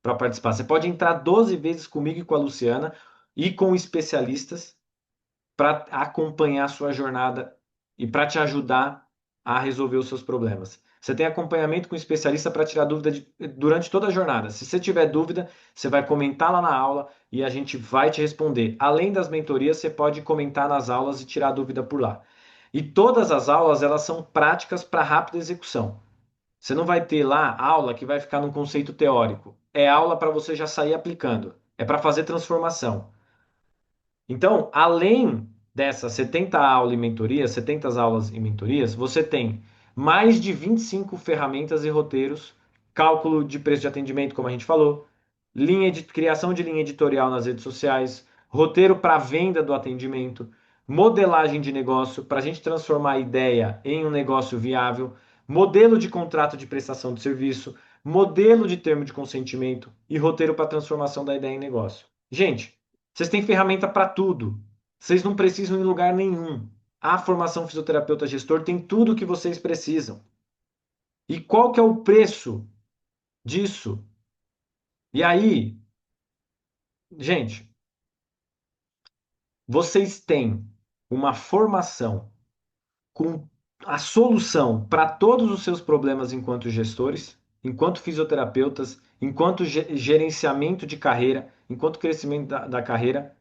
para participar. Você pode entrar 12 vezes comigo e com a Luciana e com especialistas para acompanhar a sua jornada e para te ajudar a resolver os seus problemas. Você tem acompanhamento com especialista para tirar dúvida durante toda a jornada. Se você tiver dúvida, você vai comentar lá na aula e a gente vai te responder. Além das mentorias, você pode comentar nas aulas e tirar dúvida por lá. E todas as aulas, elas são práticas para rápida execução. Você não vai ter lá aula que vai ficar num conceito teórico. É aula para você já sair aplicando. É para fazer transformação. Então, além dessas 70 aulas e mentorias, 70 aulas e mentorias, você tem mais de 25 ferramentas e roteiros, cálculo de preço de atendimento, como a gente falou, linha de criação de linha editorial nas redes sociais, roteiro para venda do atendimento, modelagem de negócio para a gente transformar a ideia em um negócio viável, modelo de contrato de prestação de serviço, modelo de termo de consentimento e roteiro para transformação da ideia em negócio. Gente, vocês têm ferramenta para tudo. Vocês não precisam ir em lugar nenhum. A formação fisioterapeuta gestor tem tudo o que vocês precisam. E qual que é o preço disso? E aí, gente, vocês têm uma formação com a solução para todos os seus problemas enquanto gestores, enquanto fisioterapeutas, enquanto gerenciamento de carreira, enquanto crescimento da carreira,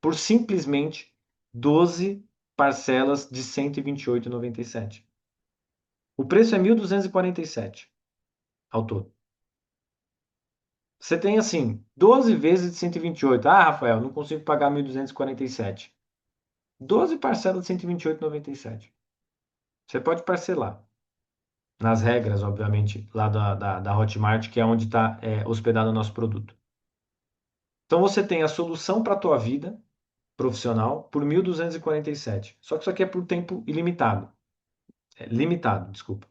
por simplesmente 12 parcelas de R$ 128,97. O preço é 1.247 ao todo. Você tem assim, 12 vezes de 128. Ah, Rafael, não consigo pagar 1.247. 12 parcelas de 128,97. Você pode parcelar. Nas regras, obviamente, lá da Hotmart, que é onde está hospedado o nosso produto. Então você tem a solução para a tua vida profissional por 1.247. Só que isso aqui é por tempo ilimitado. Limitado, desculpa.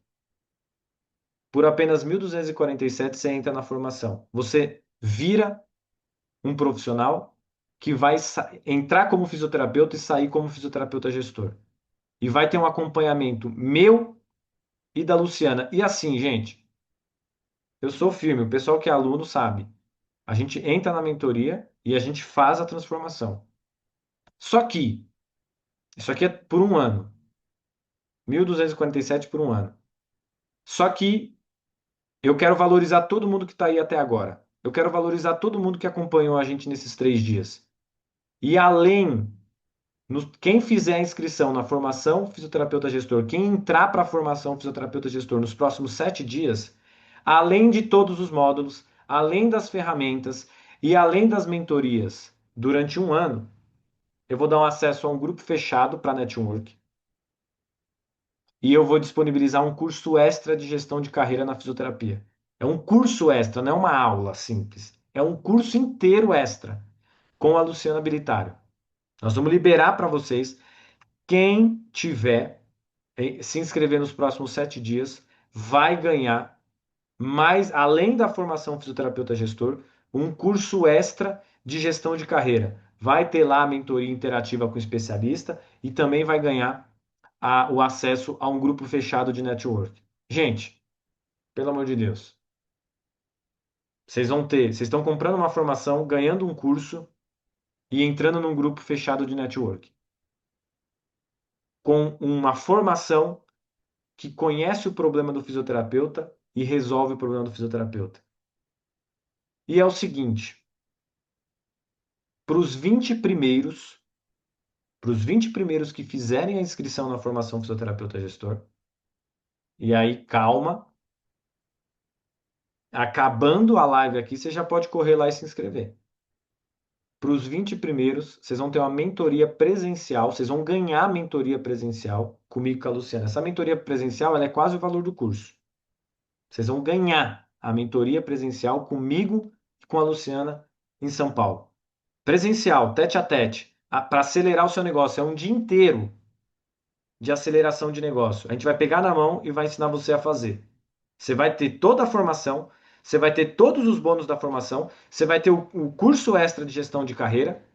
Por apenas 1.247 você entra na formação. Você vira um profissional que vai entrar como fisioterapeuta e sair como fisioterapeuta gestor. E vai ter um acompanhamento meu e da Luciana. E assim, gente, eu sou firme, o pessoal que é aluno sabe. A gente entra na mentoria e a gente faz a transformação. Só que, isso aqui é por um ano. 1.247 por um ano. Só que eu quero valorizar todo mundo que está aí até agora. Eu quero valorizar todo mundo que acompanhou a gente nesses 3 dias. E além, quem fizer a inscrição na formação fisioterapeuta gestor, quem entrar para a formação fisioterapeuta gestor nos próximos 7 dias, além de todos os módulos, além das ferramentas e além das mentorias durante um ano, eu vou dar um acesso a um grupo fechado para network. E eu vou disponibilizar um curso extra de gestão de carreira na fisioterapia. É um curso extra, não é uma aula simples. É um curso inteiro extra com a Luciana Bilitário. Nós vamos liberar para vocês. Quem tiver se inscrever nos próximos 7 dias vai ganhar mais, além da formação fisioterapeuta gestor, um curso extra de gestão de carreira. Vai ter lá a mentoria interativa com o especialista e também vai ganhar o acesso a um grupo fechado de network. Gente, pelo amor de Deus, vocês estão comprando uma formação, ganhando um curso e entrando num grupo fechado de network. Com uma formação que conhece o problema do fisioterapeuta e resolve o problema do fisioterapeuta. E é o seguinte, para os 20 primeiros, para os 20 primeiros que fizerem a inscrição na formação fisioterapeuta gestor. E aí, calma. Acabando a live aqui, você já pode correr lá e se inscrever. Para os 20 primeiros, vocês vão ter uma mentoria presencial, vocês vão ganhar a mentoria presencial comigo e com a Luciana. Essa mentoria presencial, ela é quase o valor do curso. Vocês vão ganhar a mentoria presencial comigo e com a Luciana em São Paulo. Presencial, tete a tete, para acelerar o seu negócio. É um dia inteiro de aceleração de negócio. A gente vai pegar na mão e vai ensinar você a fazer. Você vai ter toda a formação, você vai ter todos os bônus da formação, você vai ter o curso extra de gestão de carreira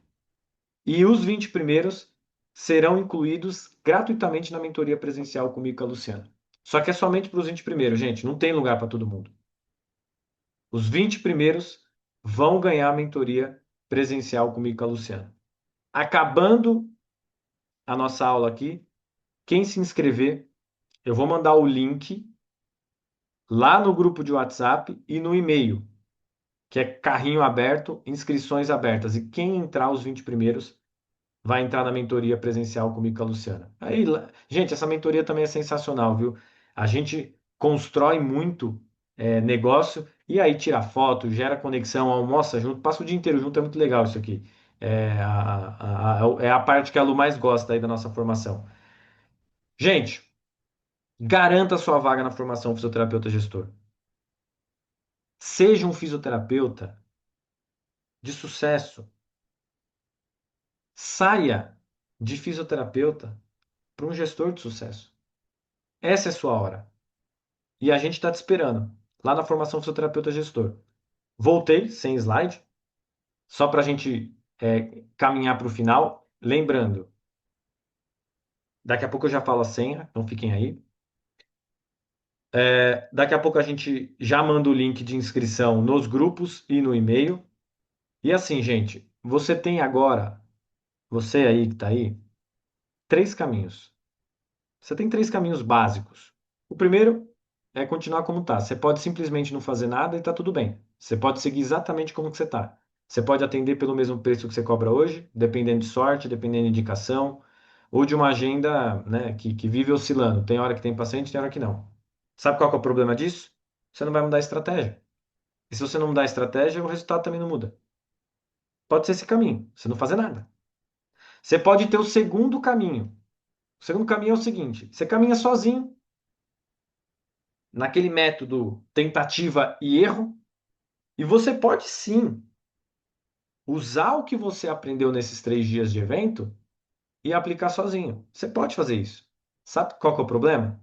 e os 20 primeiros serão incluídos gratuitamente na mentoria presencial comigo e com a Luciana. Só que é somente para os 20 primeiros, gente. Não tem lugar para todo mundo. Os 20 primeiros vão ganhar a mentoria presencial comigo e com a Luciana. Acabando a nossa aula aqui, quem se inscrever, eu vou mandar o link lá no grupo de WhatsApp e no e-mail, que é carrinho aberto, inscrições abertas. E quem entrar os 20 primeiros vai entrar na mentoria presencial comigo e com a Luciana. Aí, gente, essa mentoria também é sensacional, viu? A gente constrói muito negócio e aí tira foto, gera conexão, almoça junto, passa o dia inteiro junto, é muito legal isso aqui. É a parte que a Lu mais gosta aí da nossa formação. Gente, garanta sua vaga na formação fisioterapeuta gestor. Seja um fisioterapeuta de sucesso. Saia de fisioterapeuta para um gestor de sucesso. Essa é a sua hora. E a gente está te esperando lá na formação fisioterapeuta gestor. Voltei sem slide, só para a gente caminhar para o final. Lembrando, daqui a pouco eu já falo a senha, então fiquem aí. Daqui a pouco a gente já manda o link de inscrição nos grupos e no e-mail. E assim, gente, você tem agora, você aí que está aí, três caminhos. Você tem três caminhos básicos. O primeiro é continuar como está. Você pode simplesmente não fazer nada e está tudo bem. Você pode seguir exatamente como que você está. Você pode atender pelo mesmo preço que você cobra hoje, dependendo de sorte, dependendo de indicação, ou de uma agenda, né, que vive oscilando. Tem hora que tem paciente, tem hora que não. Sabe qual que é o problema disso? Você não vai mudar a estratégia. E se você não mudar a estratégia, o resultado também não muda. Pode ser esse caminho, você não fazer nada. Você pode ter o segundo caminho. O segundo caminho é o seguinte: você caminha sozinho, naquele método tentativa e erro, e você pode sim usar o que você aprendeu nesses 3 dias de evento e aplicar sozinho. Você pode fazer isso. Sabe qual que é o problema?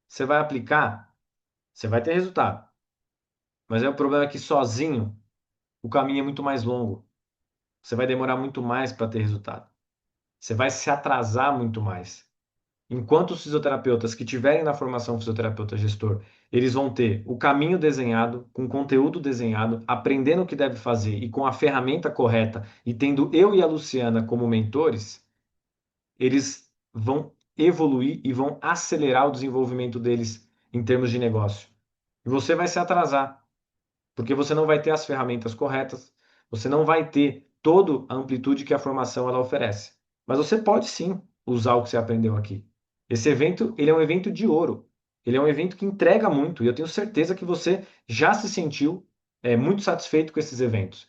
Você vai aplicar, você vai ter resultado. Mas o problema é que sozinho o caminho é muito mais longo. Você vai demorar muito mais para ter resultado. Você vai se atrasar muito mais. Enquanto os fisioterapeutas que tiverem na formação fisioterapeuta gestor, eles vão ter o caminho desenhado, com conteúdo desenhado, aprendendo o que deve fazer e com a ferramenta correta, e tendo eu e a Luciana como mentores, eles vão evoluir e vão acelerar o desenvolvimento deles em termos de negócio. E você vai se atrasar, porque você não vai ter as ferramentas corretas, você não vai ter toda a amplitude que a formação ela oferece. Mas você pode sim usar o que você aprendeu aqui. Esse evento, ele é um evento de ouro. Ele é um evento que entrega muito, e eu tenho certeza que você já se sentiu muito satisfeito com esses eventos.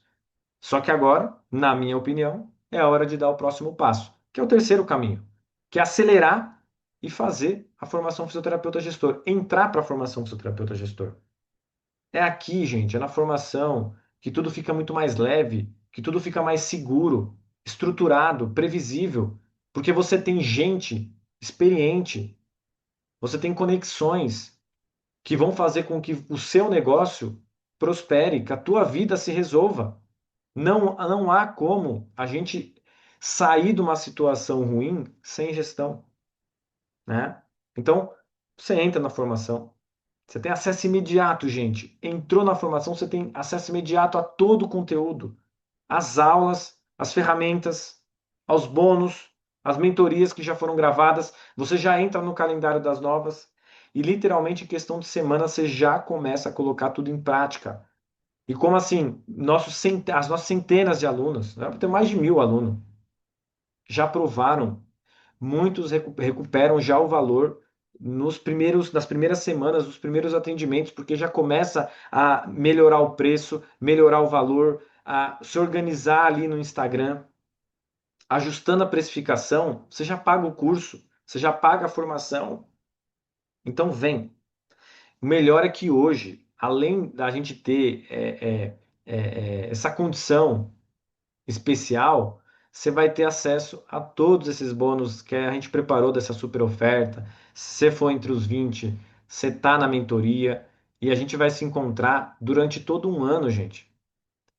Só que agora, na minha opinião, é a hora de dar o próximo passo, que é o terceiro caminho, que é acelerar e fazer a formação fisioterapeuta gestor, entrar para a formação fisioterapeuta gestor. É aqui, gente, é na formação que tudo fica muito mais leve, que tudo fica mais seguro, estruturado, previsível, porque você tem gente experiente, você tem conexões que vão fazer com que o seu negócio prospere, que a tua vida se resolva. Não há como a gente sair de uma situação ruim sem gestão, né? Então, você entra na formação. Você tem acesso imediato, gente. Entrou na formação, você tem acesso imediato a todo o conteúdo, às aulas, às ferramentas, aos bônus, às mentorias que já foram gravadas. Você já entra no calendário das novas e, literalmente, em questão de semana, você já começa a colocar tudo em prática. E como assim? As nossas centenas de alunos, né? Tem mais de 1.000 alunos, já provaram, muitos recuperam já o valor nas primeiras semanas, nos primeiros atendimentos, porque já começa a melhorar o preço, melhorar o valor, a se organizar ali no Instagram, ajustando a precificação, você já paga o curso, você já paga a formação. Então vem. O melhor é que hoje, além da gente ter essa condição especial, você vai ter acesso a todos esses bônus que a gente preparou dessa super oferta. Se você for entre os 20, você está na mentoria e a gente vai se encontrar durante todo um ano, gente,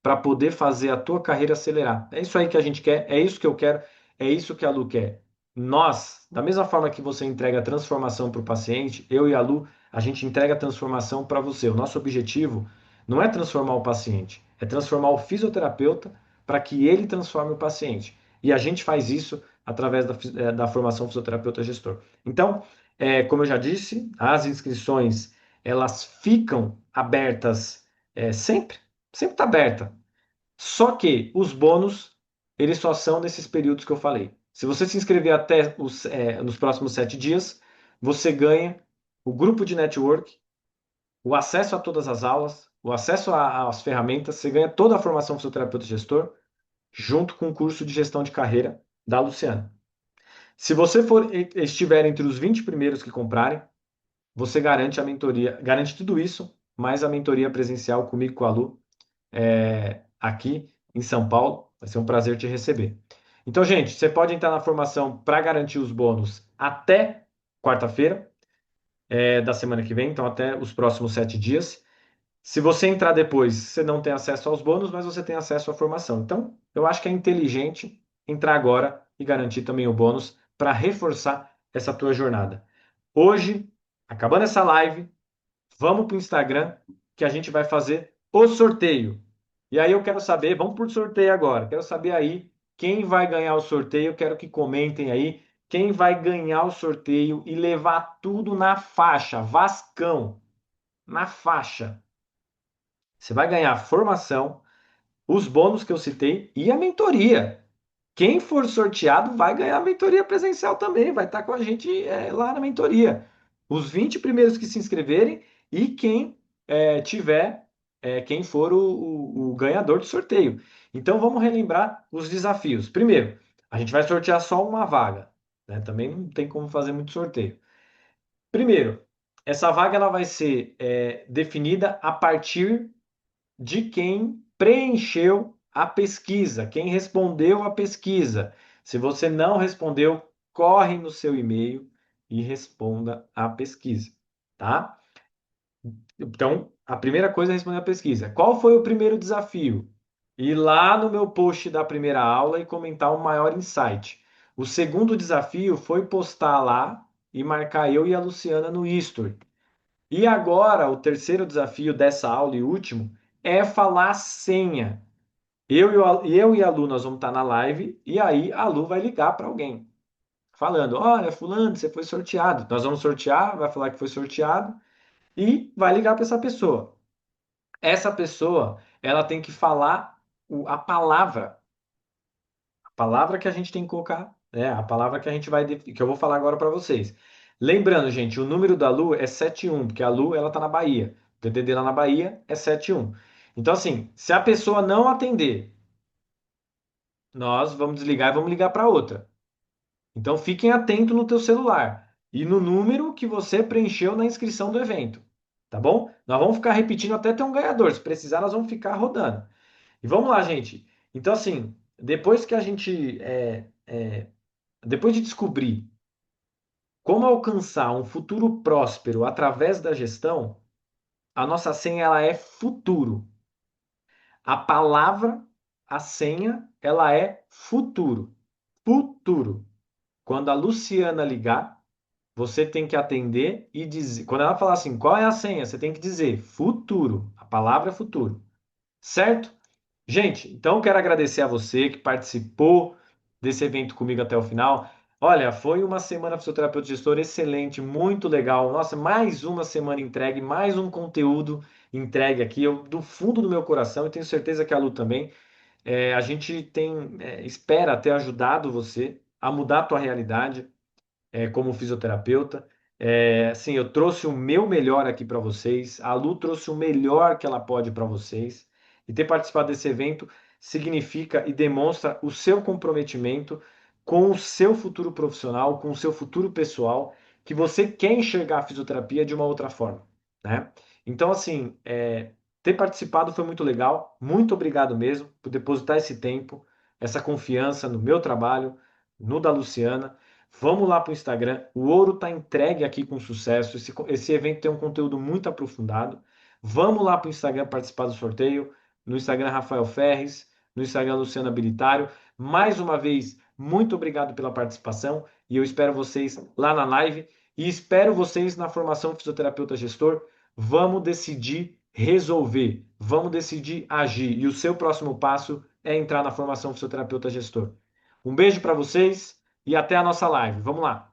para poder fazer a tua carreira acelerar. É isso aí que a gente quer, é isso que eu quero, é isso que a Lu quer. Nós, da mesma forma que você entrega a transformação para o paciente, eu e a Lu, a gente entrega a transformação para você. O nosso objetivo não é transformar o paciente, é transformar o fisioterapeuta para que ele transforme o paciente. E a gente faz isso através da formação fisioterapeuta gestor. Então, como eu já disse, as inscrições elas ficam abertas sempre, sempre está aberta. Só que os bônus, eles só são nesses períodos que eu falei. Se você se inscrever até nos próximos 7 dias, você ganha o grupo de network, o acesso a todas as aulas, o acesso às ferramentas, você ganha toda a formação fisioterapeuta gestor, junto com o curso de gestão de carreira da Luciana. Se você estiver entre os 20 primeiros que comprarem, você garante a mentoria, garante tudo isso, mais a mentoria presencial comigo, com a Lu, aqui em São Paulo. Vai ser um prazer te receber. Então, gente, você pode entrar na formação para garantir os bônus até quarta-feira da semana que vem, então até os próximos 7 dias. Se você entrar depois, você não tem acesso aos bônus, mas você tem acesso à formação. Então, eu acho que é inteligente entrar agora e garantir também o bônus para reforçar essa tua jornada. Hoje, acabando essa live, vamos para o Instagram que a gente vai fazer o sorteio. E aí eu quero saber, vamos por sorteio agora. Quero saber aí quem vai ganhar o sorteio. Quero que comentem aí quem vai ganhar o sorteio e levar tudo na faixa, Vascão, na faixa. Você vai ganhar a formação, os bônus que eu citei e a mentoria. Quem for sorteado vai ganhar a mentoria presencial também, vai estar com a gente lá na mentoria. Os 20 primeiros que se inscreverem e quem tiver, quem for o ganhador do sorteio. Então vamos relembrar os desafios. Primeiro, a gente vai sortear só uma vaga, né? Também não tem como fazer muito sorteio. Primeiro, essa vaga ela vai ser definida a partir de quem preencheu a pesquisa, quem respondeu a pesquisa. Se você não respondeu, corre no seu e-mail e responda a pesquisa, tá? Então, a primeira coisa é responder a pesquisa. Qual foi o primeiro desafio? Ir lá no meu post da primeira aula e comentar o maior insight. O segundo desafio foi postar lá e marcar eu e a Luciana no History. E agora, o terceiro desafio dessa aula e último é falar a senha. Eu e a Lu, nós vamos estar na live e aí a Lu vai ligar para alguém, falando: Olha, Fulano, você foi sorteado. Nós vamos sortear, vai falar que foi sorteado e vai ligar para essa pessoa. Essa pessoa, ela tem que falar a palavra que a gente tem que colocar, né? A palavra que a gente que eu vou falar agora para vocês. Lembrando, gente, o número da Lu é 71, porque a Lu, ela tá na Bahia. O DDD lá na Bahia é 71. Então, assim, se a pessoa não atender, nós vamos desligar e vamos ligar para outra. Então, fiquem atentos no teu celular e no número que você preencheu na inscrição do evento, tá bom? Nós vamos ficar repetindo até ter um ganhador. Se precisar, nós vamos ficar rodando. E vamos lá, gente. Então, assim, depois que a gente depois de descobrir como alcançar um futuro próspero através da gestão, a nossa senha ela é futuro. A palavra, a senha, ela é futuro. Futuro. Quando a Luciana ligar, você tem que atender e dizer. Quando ela falar assim, qual é a senha? Você tem que dizer futuro. A palavra é futuro. Certo? Gente, então quero agradecer a você que participou desse evento comigo até o final. Olha, foi uma semana fisioterapeuta gestor excelente, muito legal. Nossa, mais uma semana entregue, mais um conteúdo entregue aqui, eu, do fundo do meu coração, e tenho certeza que a Lu também. A gente espera ter ajudado você a mudar a tua realidade como fisioterapeuta. Assim, eu trouxe o meu melhor aqui para vocês, a Lu trouxe o melhor que ela pode para vocês, e ter participado desse evento significa e demonstra o seu comprometimento com o seu futuro profissional, com o seu futuro pessoal, que você quer enxergar a fisioterapia de uma outra forma, né? Então, assim, ter participado foi muito legal. Muito obrigado mesmo por depositar esse tempo, essa confiança no meu trabalho, no da Luciana. Vamos lá para o Instagram. O ouro está entregue aqui com sucesso. Esse evento tem um conteúdo muito aprofundado. Vamos lá para o Instagram participar do sorteio. No Instagram, Rafael Ferres. No Instagram, Luciano Habilitário. Mais uma vez, muito obrigado pela participação. E eu espero vocês lá na live. E espero vocês na formação Fisioterapeuta Gestor. Vamos decidir resolver. Vamos decidir agir. E o seu próximo passo é entrar na formação Fisioterapeuta Gestor. Um beijo para vocês e até a nossa live. Vamos lá!